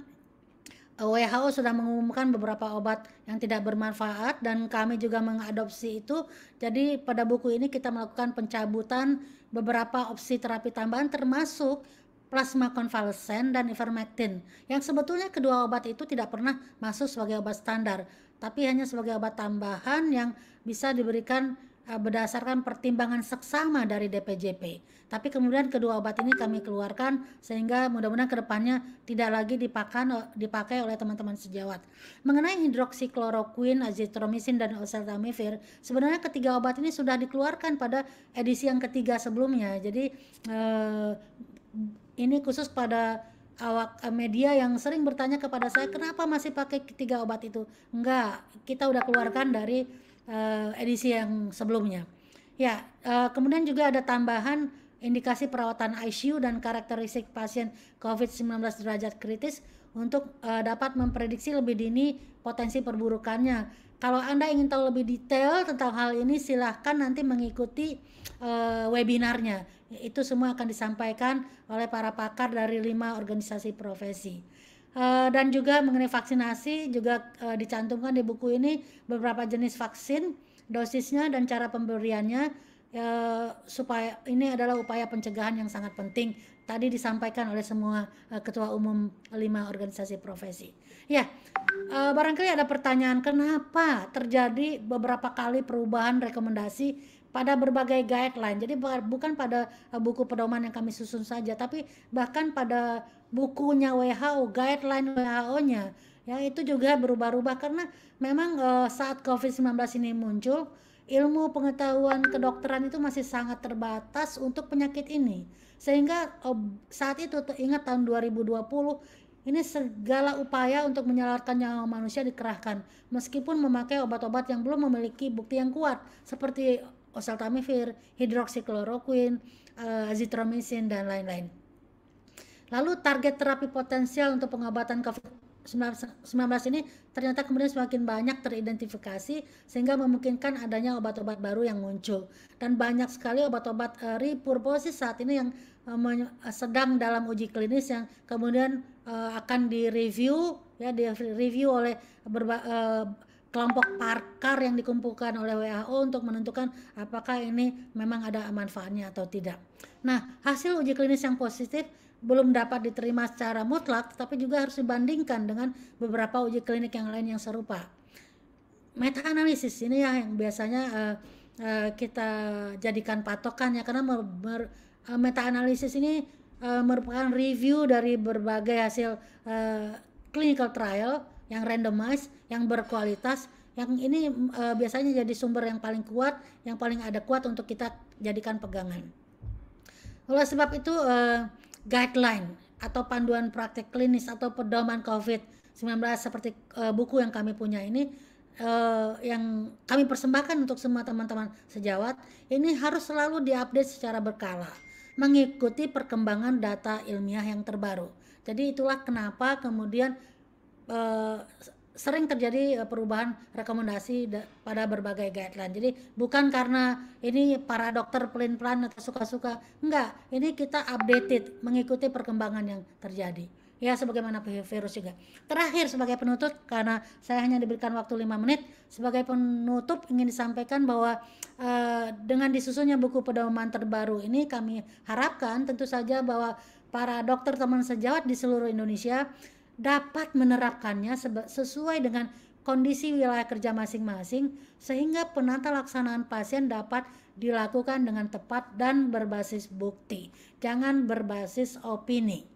WHO sudah mengumumkan beberapa obat yang tidak bermanfaat dan kami juga mengadopsi itu. Jadi pada buku ini kita melakukan pencabutan beberapa opsi terapi tambahan termasuk plasma konvalesen dan ivermectin, yang sebetulnya kedua obat itu tidak pernah masuk sebagai obat standar, tapi hanya sebagai obat tambahan yang bisa diberikan berdasarkan pertimbangan seksama dari DPJP. Tapi kemudian kedua obat ini kami keluarkan sehingga mudah-mudahan kedepannya tidak lagi dipakai oleh teman-teman sejawat. Mengenai hidroksikloroquine, azitromisin, dan oseltamivir, sebenarnya ketiga obat ini sudah dikeluarkan pada edisi yang ketiga sebelumnya. Jadi ini khusus pada awak media yang sering bertanya kepada saya, kenapa masih pakai ketiga obat itu? Enggak, kita udah keluarkan dari edisi yang sebelumnya. Ya, kemudian juga ada tambahan indikasi perawatan ICU dan karakteristik pasien COVID-19 derajat kritis untuk dapat memprediksi lebih dini potensi perburukannya. Kalau Anda ingin tahu lebih detail tentang hal ini, silahkan nanti mengikuti webinarnya. Itu semua akan disampaikan oleh para pakar dari 5 organisasi profesi. Dan juga mengenai vaksinasi juga dicantumkan di buku ini beberapa jenis vaksin, dosisnya dan cara pemberiannya, supaya ini adalah upaya pencegahan yang sangat penting. Tadi disampaikan oleh semua ketua umum 5 organisasi profesi. Ya, barangkali ada pertanyaan, kenapa terjadi beberapa kali perubahan rekomendasi pada berbagai guideline. Jadi bukan pada buku pedoman yang kami susun saja, tapi bahkan pada bukunya WHO, guideline WHO-nya, ya itu juga berubah-ubah karena memang saat COVID-19 ini muncul, ilmu pengetahuan kedokteran itu masih sangat terbatas untuk penyakit ini. Sehingga saat itu ingat tahun 2020 ini segala upaya untuk menyelamatkan nyawa manusia dikerahkan meskipun memakai obat-obat yang belum memiliki bukti yang kuat seperti oseltamivir, hidroksikloroquine, azitromisin, dan lain-lain. Lalu target terapi potensial untuk pengobatan COVID-19 ini ternyata kemudian semakin banyak teridentifikasi sehingga memungkinkan adanya obat-obat baru yang muncul. Dan banyak sekali obat-obat repurposis saat ini yang sedang dalam uji klinis yang kemudian akan direview oleh kelompok pakar yang dikumpulkan oleh WHO untuk menentukan apakah ini memang ada manfaatnya atau tidak. Nah, hasil uji klinis yang positif belum dapat diterima secara mutlak, tapi juga harus dibandingkan dengan beberapa uji klinik yang lain yang serupa. Meta-analisis ini ya yang biasanya kita jadikan patokan ya, karena meta-analisis ini merupakan review dari berbagai hasil clinical trial yang randomized, yang berkualitas, yang ini biasanya jadi sumber yang paling kuat, yang paling adekuat untuk kita jadikan pegangan. Oleh sebab itu guideline atau panduan praktek klinis atau pedoman COVID-19 seperti buku yang kami punya ini, yang kami persembahkan untuk semua teman-teman sejawat, ini harus selalu diupdate secara berkala, mengikuti perkembangan data ilmiah yang terbaru. Jadi itulah kenapa kemudian sering terjadi perubahan rekomendasi pada berbagai guideline. Jadi bukan karena ini para dokter pelin-pelan atau suka-suka, enggak, ini kita updated mengikuti perkembangan yang terjadi. ya sebagaimana virus juga. Terakhir sebagai penutup, karena saya hanya diberikan waktu 5 menit, sebagai penutup ingin disampaikan bahwa dengan disusunnya buku pedoman terbaru ini, kami harapkan tentu saja bahwa para dokter teman sejawat di seluruh Indonesia dapat menerapkannya sesuai dengan kondisi wilayah kerja masing-masing, sehingga penata laksanaan pasien dapat dilakukan dengan tepat dan berbasis bukti, jangan berbasis opini.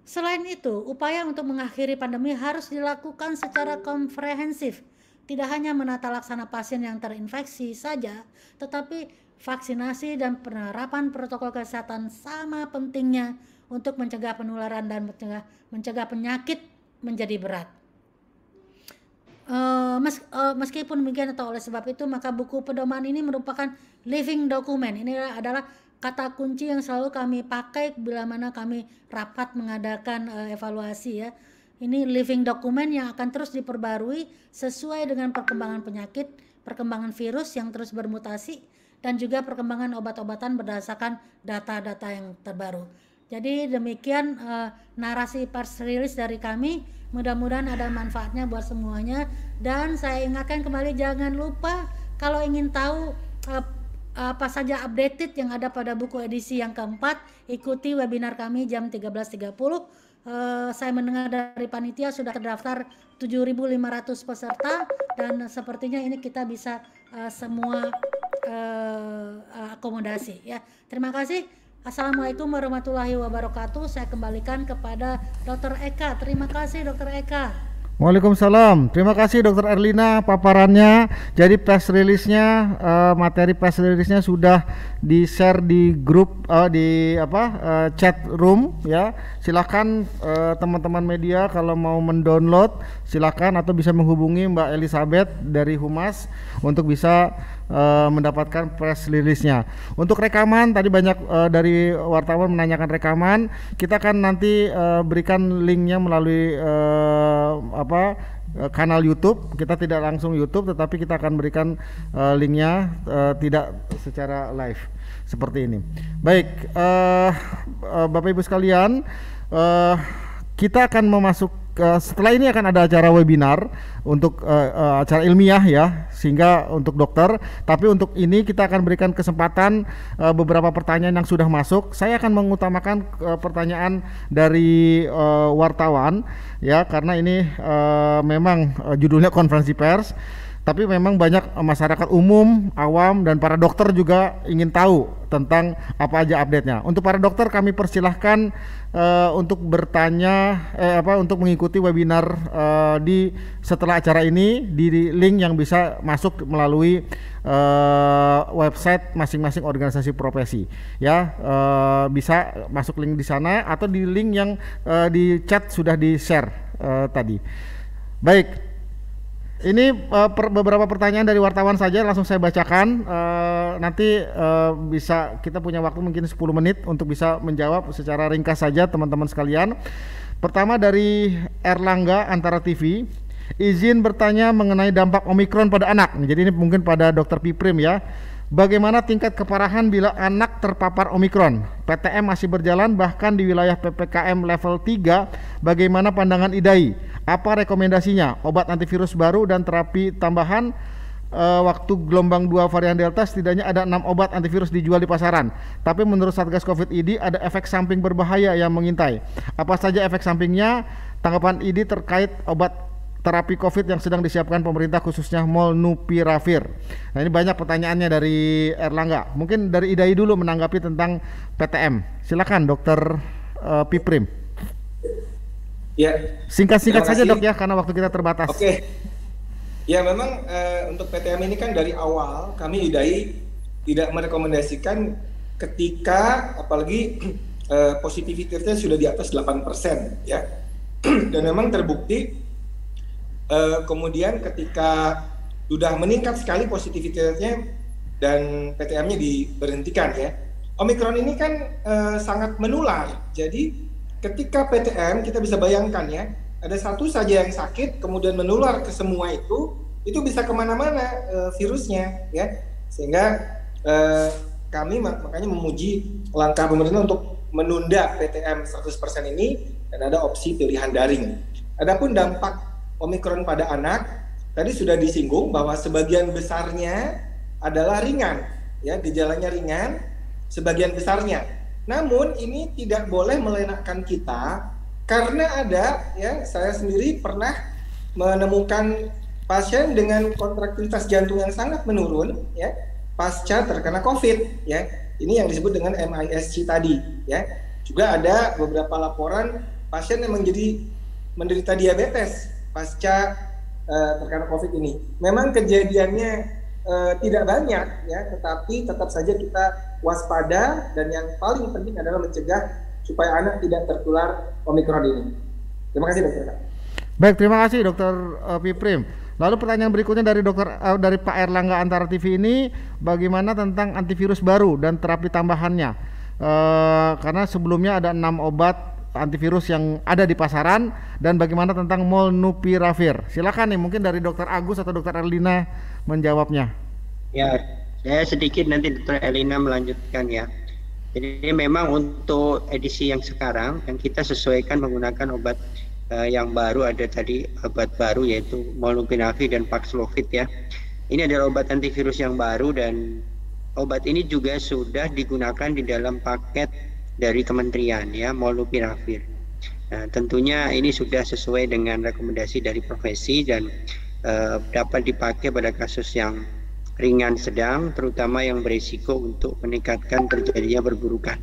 Selain itu, upaya untuk mengakhiri pandemi harus dilakukan secara komprehensif, tidak hanya menata laksana pasien yang terinfeksi saja, tetapi vaksinasi dan penerapan protokol kesehatan sama pentingnya untuk mencegah penularan dan mencegah penyakit menjadi berat. Meskipun demikian atau oleh sebab itu, maka buku pedoman ini merupakan living document. Ini adalah kata kunci yang selalu kami pakai bila mana kami rapat mengadakan evaluasi ya. Ini living document yang akan terus diperbarui sesuai dengan perkembangan penyakit, perkembangan virus yang terus bermutasi, dan juga perkembangan obat-obatan berdasarkan data-data yang terbaru. Jadi demikian narasi press release dari kami. Mudah-mudahan ada manfaatnya buat semuanya. Dan saya ingatkan kembali, jangan lupa kalau ingin tahu apa saja updated yang ada pada buku edisi yang keempat, ikuti webinar kami jam 13.30. Saya mendengar dari panitia sudah terdaftar 7.500 peserta, dan sepertinya ini kita bisa semua akomodasi ya. Terima kasih. Assalamualaikum warahmatullahi wabarakatuh. Saya kembalikan kepada Dr. Eka. Terima kasih Dr. Eka. Waalaikumsalam. Terima kasih Dr. Erlina paparannya. Jadi press release-nya, materi press release-nya sudah di-share di grup chat room ya. Silakan teman-teman media kalau mau mendownload silakan, atau bisa menghubungi Mbak Elizabeth dari Humas untuk bisa mendapatkan press release-nya. Untuk rekaman tadi banyak dari wartawan menanyakan rekaman. Kita akan nanti berikan linknya melalui kanal YouTube. Kita tidak langsung YouTube, tetapi kita akan berikan linknya tidak secara live seperti ini. Baik, Bapak Ibu sekalian, kita akan setelah ini akan ada acara webinar untuk acara ilmiah ya, sehingga untuk dokter. Tapi untuk ini kita akan berikan kesempatan beberapa pertanyaan yang sudah masuk. Saya akan mengutamakan pertanyaan dari wartawan ya, karena ini memang judulnya konferensi pers. Tapi memang banyak masyarakat umum, awam, dan para dokter juga ingin tahu tentang apa aja update-nya. Untuk para dokter kami persilahkan untuk bertanya, untuk mengikuti webinar di setelah acara ini di link yang bisa masuk melalui website masing-masing organisasi profesi. Ya, bisa masuk link di sana atau di link yang di chat sudah di-share tadi. Baik. Ini beberapa pertanyaan dari wartawan saja, langsung saya bacakan. Nanti bisa kita punya waktu mungkin 10 menit untuk bisa menjawab secara ringkas saja teman-teman sekalian. Pertama dari Erlangga Antara TV, izin bertanya mengenai dampak Omikron pada anak. Jadi ini mungkin pada Dr. Piprim ya. Bagaimana tingkat keparahan bila anak terpapar Omikron? PTM masih berjalan bahkan di wilayah PPKM level 3. Bagaimana pandangan IDAI? Apa rekomendasinya? Obat antivirus baru dan terapi tambahan. Waktu gelombang 2 varian Delta setidaknya ada 6 obat antivirus dijual di pasaran. Tapi menurut Satgas Covid ID ada efek samping berbahaya yang mengintai. Apa saja efek sampingnya? Tanggapan ID terkait obat terapi COVID yang sedang disiapkan pemerintah khususnya Molnupiravir. Nah, ini banyak pertanyaannya dari Erlangga. Mungkin dari IDAI dulu menanggapi tentang PTM. Silakan Dokter Piprim. Ya. Singkat-singkat saja Dok ya, karena waktu kita terbatas. Oke. Ya memang untuk PTM ini kan dari awal kami IDAI tidak merekomendasikan ketika apalagi positivity-nya sudah di atas 8% ya. Dan memang terbukti kemudian ketika sudah meningkat sekali positivity-nya dan PTM-nya diberhentikan ya. Omikron ini kan sangat menular. Jadi ketika PTM kita bisa bayangkan ya, ada satu saja yang sakit kemudian menular ke semua itu bisa kemana-mana virusnya ya. Sehingga kami makanya memuji langkah pemerintah untuk menunda PTM 100% ini dan ada opsi pilihan daring. Adapun dampak Omikron pada anak, tadi sudah disinggung bahwa sebagian besarnya adalah ringan, ya, gejalanya ringan, sebagian besarnya. Namun ini tidak boleh melenakkan kita, karena ada, ya, saya sendiri pernah menemukan pasien dengan kontraktivitas jantung yang sangat menurun, ya, pasca terkena COVID, ya. Ini yang disebut dengan MISC tadi, ya. Juga ada beberapa laporan pasien yang menderita diabetes pasca terkena COVID ini. Memang kejadiannya tidak banyak, ya, tetapi tetap saja kita waspada, dan yang paling penting adalah mencegah supaya anak tidak tertular Omikron ini. Terima kasih, Dokter. Baik, terima kasih Dokter Piprim. Lalu pertanyaan berikutnya dari dari Pak Erlangga Antara TV ini, bagaimana tentang antivirus baru dan terapi tambahannya? Karena sebelumnya ada 6 obat antivirus yang ada di pasaran, dan bagaimana tentang molnupiravir? Silakan nih, mungkin dari Dokter Agus atau Dokter Erlina menjawabnya. Ya, saya sedikit, nanti Dokter Erlina melanjutkan, ya. Jadi memang untuk edisi yang sekarang yang kita sesuaikan menggunakan obat yang baru, ada tadi obat baru yaitu molnupiravir dan Paxlovid, ya. Ini adalah obat antivirus yang baru, dan obat ini juga sudah digunakan di dalam paket dari kementerian, ya, molnupiravir. Nah, tentunya ini sudah sesuai dengan rekomendasi dari profesi, dan dapat dipakai pada kasus yang ringan sedang, terutama yang berisiko untuk meningkatkan terjadinya perburukan.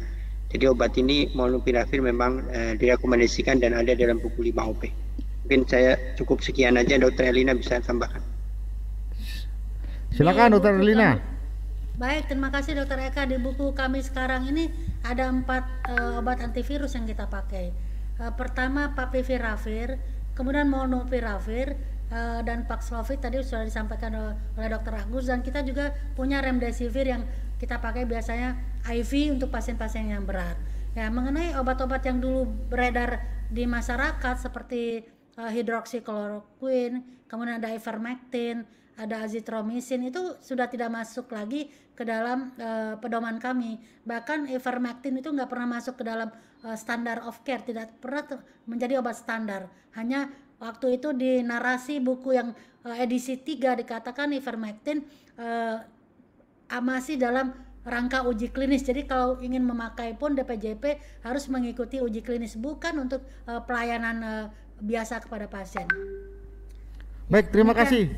Jadi obat ini molnupiravir memang direkomendasikan dan ada dalam buku 5 OP. Mungkin saya cukup sekian aja, Dokter Erlina bisa tambahkan. Silakan Dokter Erlina. Baik, terima kasih Dokter Eka. Di buku kami sekarang ini ada 4 obat antivirus yang kita pakai. Pertama Favipiravir, kemudian molnupiravir, dan Paxlovid tadi sudah disampaikan oleh Dokter Agus, dan kita juga punya remdesivir yang kita pakai biasanya IV untuk pasien-pasien yang berat. Ya, mengenai obat-obat yang dulu beredar di masyarakat seperti hidroksikloroquine, kemudian ada ivermectin, ada azithromycin, itu sudah tidak masuk lagi ke dalam pedoman kami. Bahkan ivermectin itu nggak pernah masuk ke dalam standard of care, tidak pernah menjadi obat standar. Hanya waktu itu di narasi buku yang edisi 3 dikatakan ivermectin masih dalam rangka uji klinis. Jadi kalau ingin memakai pun DPJP harus mengikuti uji klinis, bukan untuk pelayanan biasa kepada pasien. Baik, terima kasih.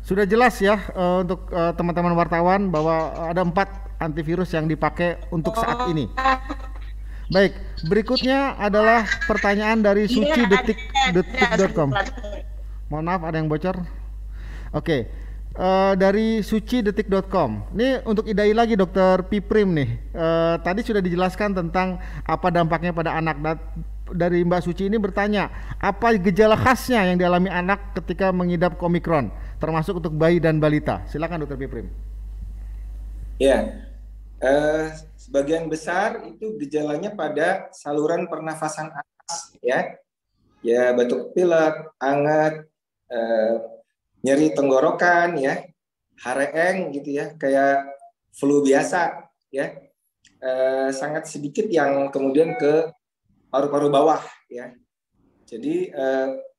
Sudah jelas ya untuk teman-teman wartawan bahwa ada 4 antivirus yang dipakai untuk saat ini. Baik, berikutnya adalah pertanyaan dari suci.detik.com. Mohon maaf, ada yang bocor. Oke, dari suci.detik.com. Ini untuk idai lagi Dokter Piprim nih. Tadi sudah dijelaskan tentang apa dampaknya pada anak. Dari Mbak Suci ini bertanya, apa gejala khasnya yang dialami anak ketika mengidap Omikron, termasuk untuk bayi dan balita? Silakan Dokter Piprim. Ya, sebagian besar itu gejalanya pada saluran pernafasan atas, ya, batuk pilek, anget, nyeri tenggorokan, ya, hareeng gitu ya, kayak flu biasa, ya. Sangat sedikit yang kemudian ke paru-paru bawah, ya. Jadi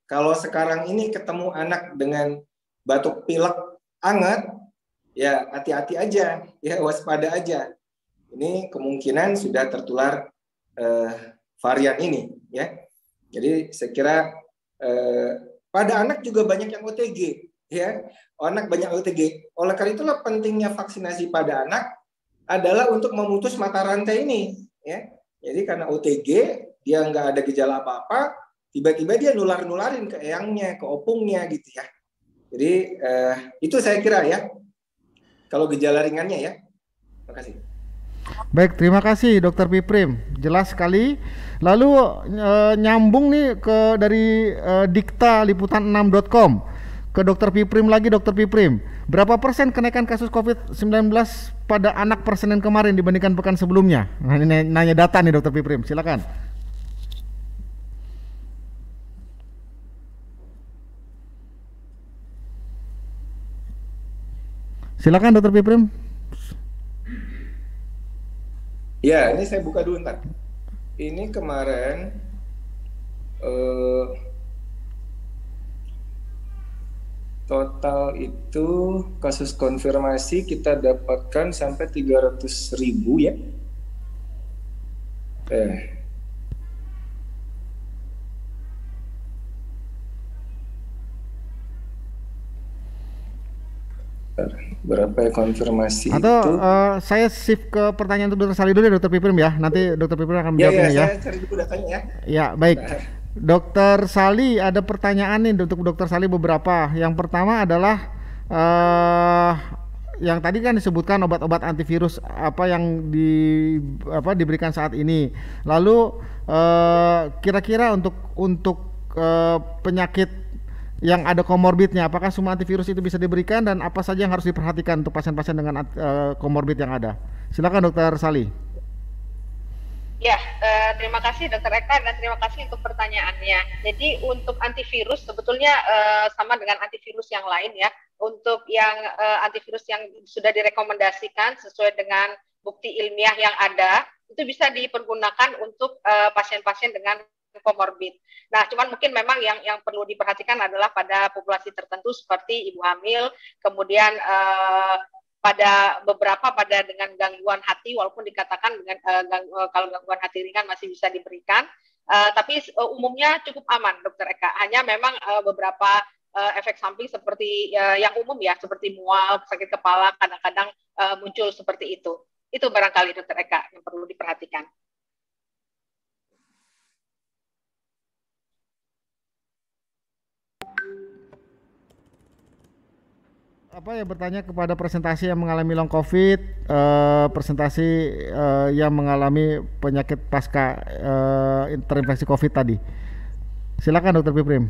kalau sekarang ini ketemu anak dengan batuk pilek anget, ya hati-hati aja, ya, waspada aja. Ini kemungkinan sudah tertular varian ini, ya. Jadi saya kira pada anak juga banyak yang OTG, ya. Anak banyak OTG. Oleh karena itulah pentingnya vaksinasi pada anak adalah untuk memutus mata rantai ini, ya. Jadi karena OTG dia nggak ada gejala apa-apa, tiba-tiba dia nularin ke eyangnya, ke opungnya gitu ya. Jadi itu saya kira ya, kalau gejala ringannya ya. Terima kasih. Baik, terima kasih Dokter Piprim, jelas sekali. Lalu nyambung nih dari diktaliputan6.com ke Dokter Piprim lagi. Dokter Piprim, berapa persen kenaikan kasus COVID-19 pada anak per Senin kemarin dibandingkan pekan sebelumnya? Nah, ini nanya data nih Dokter Piprim, silakan. Silakan Dokter Piprim. Ya, ini saya buka dulu ntar. Ini kemarin eh, total itu kasus konfirmasi kita dapatkan sampai 300.000 ya. Berapa ya konfirmasi Atau itu? saya shift ke pertanyaan untuk Dr. Sali dulu ya, Dr. Piprim ya. Nanti Dr. Piprim akan menjawab ini ya. Saya cari dulu datanya ya. Ya, baik. Dokter Sali, ada pertanyaan nih untuk Dokter Sali beberapa. Yang pertama adalah yang tadi kan disebutkan obat-obat antivirus apa yang diberikan saat ini. Lalu kira-kira untuk penyakit yang ada komorbidnya, apakah semua antivirus itu bisa diberikan dan apa saja yang harus diperhatikan untuk pasien-pasien dengan komorbid yang ada? Silakan Dokter Sali. Ya, terima kasih Dr. Eka dan terima kasih untuk pertanyaannya. Jadi untuk antivirus sebetulnya sama dengan antivirus yang lain ya. Untuk yang antivirus yang sudah direkomendasikan sesuai dengan bukti ilmiah yang ada, itu bisa dipergunakan untuk pasien-pasien dengan komorbid. Nah, cuman mungkin memang yang perlu diperhatikan adalah pada populasi tertentu seperti ibu hamil, kemudian pada beberapa dengan gangguan hati, walaupun dikatakan dengan kalau gangguan hati ringan masih bisa diberikan, tapi umumnya cukup aman, Dokter Eka. Hanya memang beberapa efek samping seperti yang umum ya, seperti mual, sakit kepala, kadang-kadang muncul seperti itu. Itu barangkali Dokter Eka yang perlu diperhatikan. Apa ya, bertanya kepada presentasi yang mengalami long COVID, presentasi yang mengalami penyakit pasca terinfeksi COVID tadi. Silakan Dokter Piprim.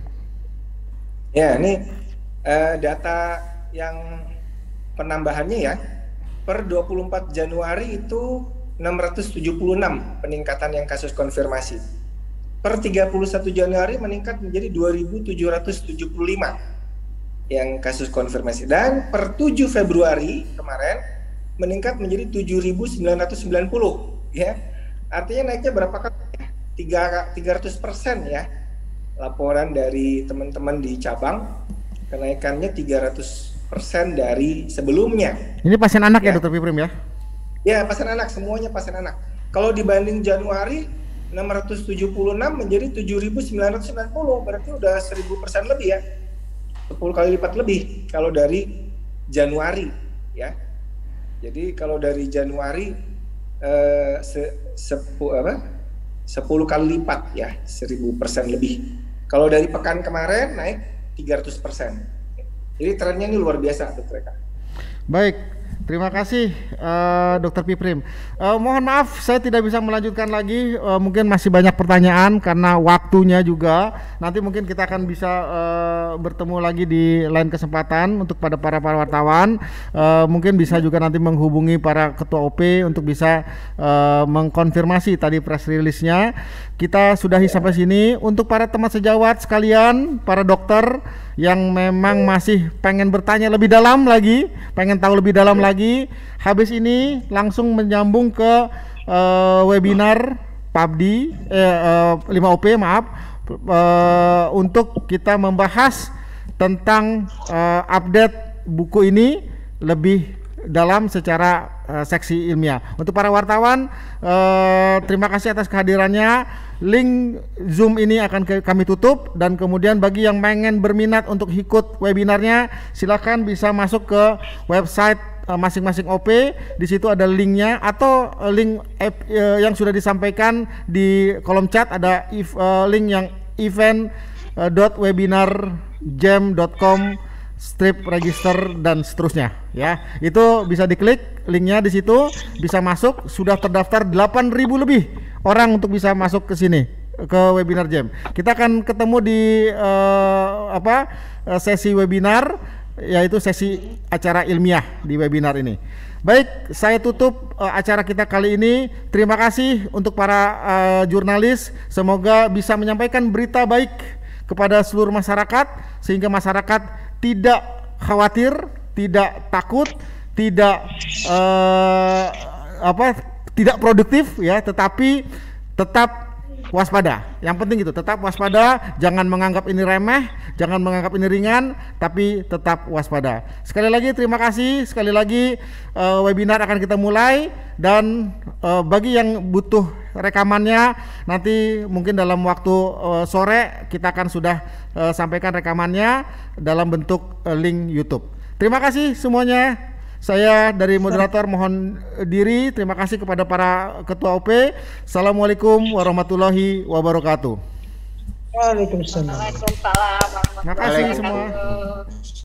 Ya, ini data yang penambahannya ya, per 24 Januari itu 676 peningkatan yang kasus konfirmasi. Per 31 Januari meningkat menjadi 2.775 yang kasus konfirmasi, dan per 7 Februari kemarin meningkat menjadi 7.990 ya. Artinya naiknya berapa kali? 300% ya. Laporan dari teman-teman di cabang, kenaikannya 300% dari sebelumnya. Ini pasien anak ya Dokter Piprim ya? Ya, pasien anak, semuanya pasien anak. Kalau dibanding Januari 676 menjadi 7.990, berarti udah 1.000% lebih ya. 10 kali lipat lebih kalau dari Januari ya. Jadi kalau dari Januari 10 kali lipat ya, 1.000% lebih. Kalau dari pekan kemarin naik 300%. Jadi trennya ini luar biasa, Dokter Eka. Baik, terima kasih Dokter Piprim. Mohon maaf saya tidak bisa melanjutkan lagi, mungkin masih banyak pertanyaan karena waktunya juga. Nanti mungkin kita akan bisa bertemu lagi di lain kesempatan untuk para wartawan. Mungkin bisa juga nanti menghubungi para ketua OP untuk bisa mengkonfirmasi tadi press release-nya. Kita sudahi sampai sini. Untuk para teman sejawat sekalian, para dokter yang memang masih pengen bertanya lebih dalam lagi, pengen tahu lebih dalam lagi, habis ini langsung menyambung ke webinar PABDI 5OP untuk kita membahas tentang update buku ini lebih dalam secara seksi ilmiah. Untuk para wartawan, terima kasih atas kehadirannya. Link Zoom ini akan kami tutup, dan kemudian bagi yang pengen berminat untuk ikut webinarnya, silakan bisa masuk ke website masing-masing OP. Di situ ada linknya, atau link yang sudah disampaikan di kolom chat, ada link yang event.webinarjam.com /register dan seterusnya ya. Itu bisa diklik linknya, di situ bisa masuk. Sudah terdaftar 8.000 lebih orang untuk bisa masuk ke sini, ke webinar Jam. Kita akan ketemu di sesi webinar, yaitu sesi acara ilmiah di webinar ini. Baik, saya tutup acara kita kali ini. Terima kasih untuk para jurnalis. Semoga bisa menyampaikan berita baik kepada seluruh masyarakat, sehingga masyarakat tidak khawatir, tidak takut, tidak tidak produktif ya, tetapi tetap waspada. Yang penting itu tetap waspada, jangan menganggap ini remeh, jangan menganggap ini ringan, tapi tetap waspada. Sekali lagi terima kasih, sekali lagi webinar akan kita mulai, dan bagi yang butuh rekamannya nanti mungkin dalam waktu sore kita akan sudah sampaikan rekamannya dalam bentuk link YouTube. Terima kasih semuanya. Saya dari moderator mohon diri. Terima kasih kepada para ketua OP. Assalamualaikum warahmatullahi wabarakatuh. Waalaikumsalam. Waalaikumsalam warahmatullahi Terima kasih wabarakatuh. semua.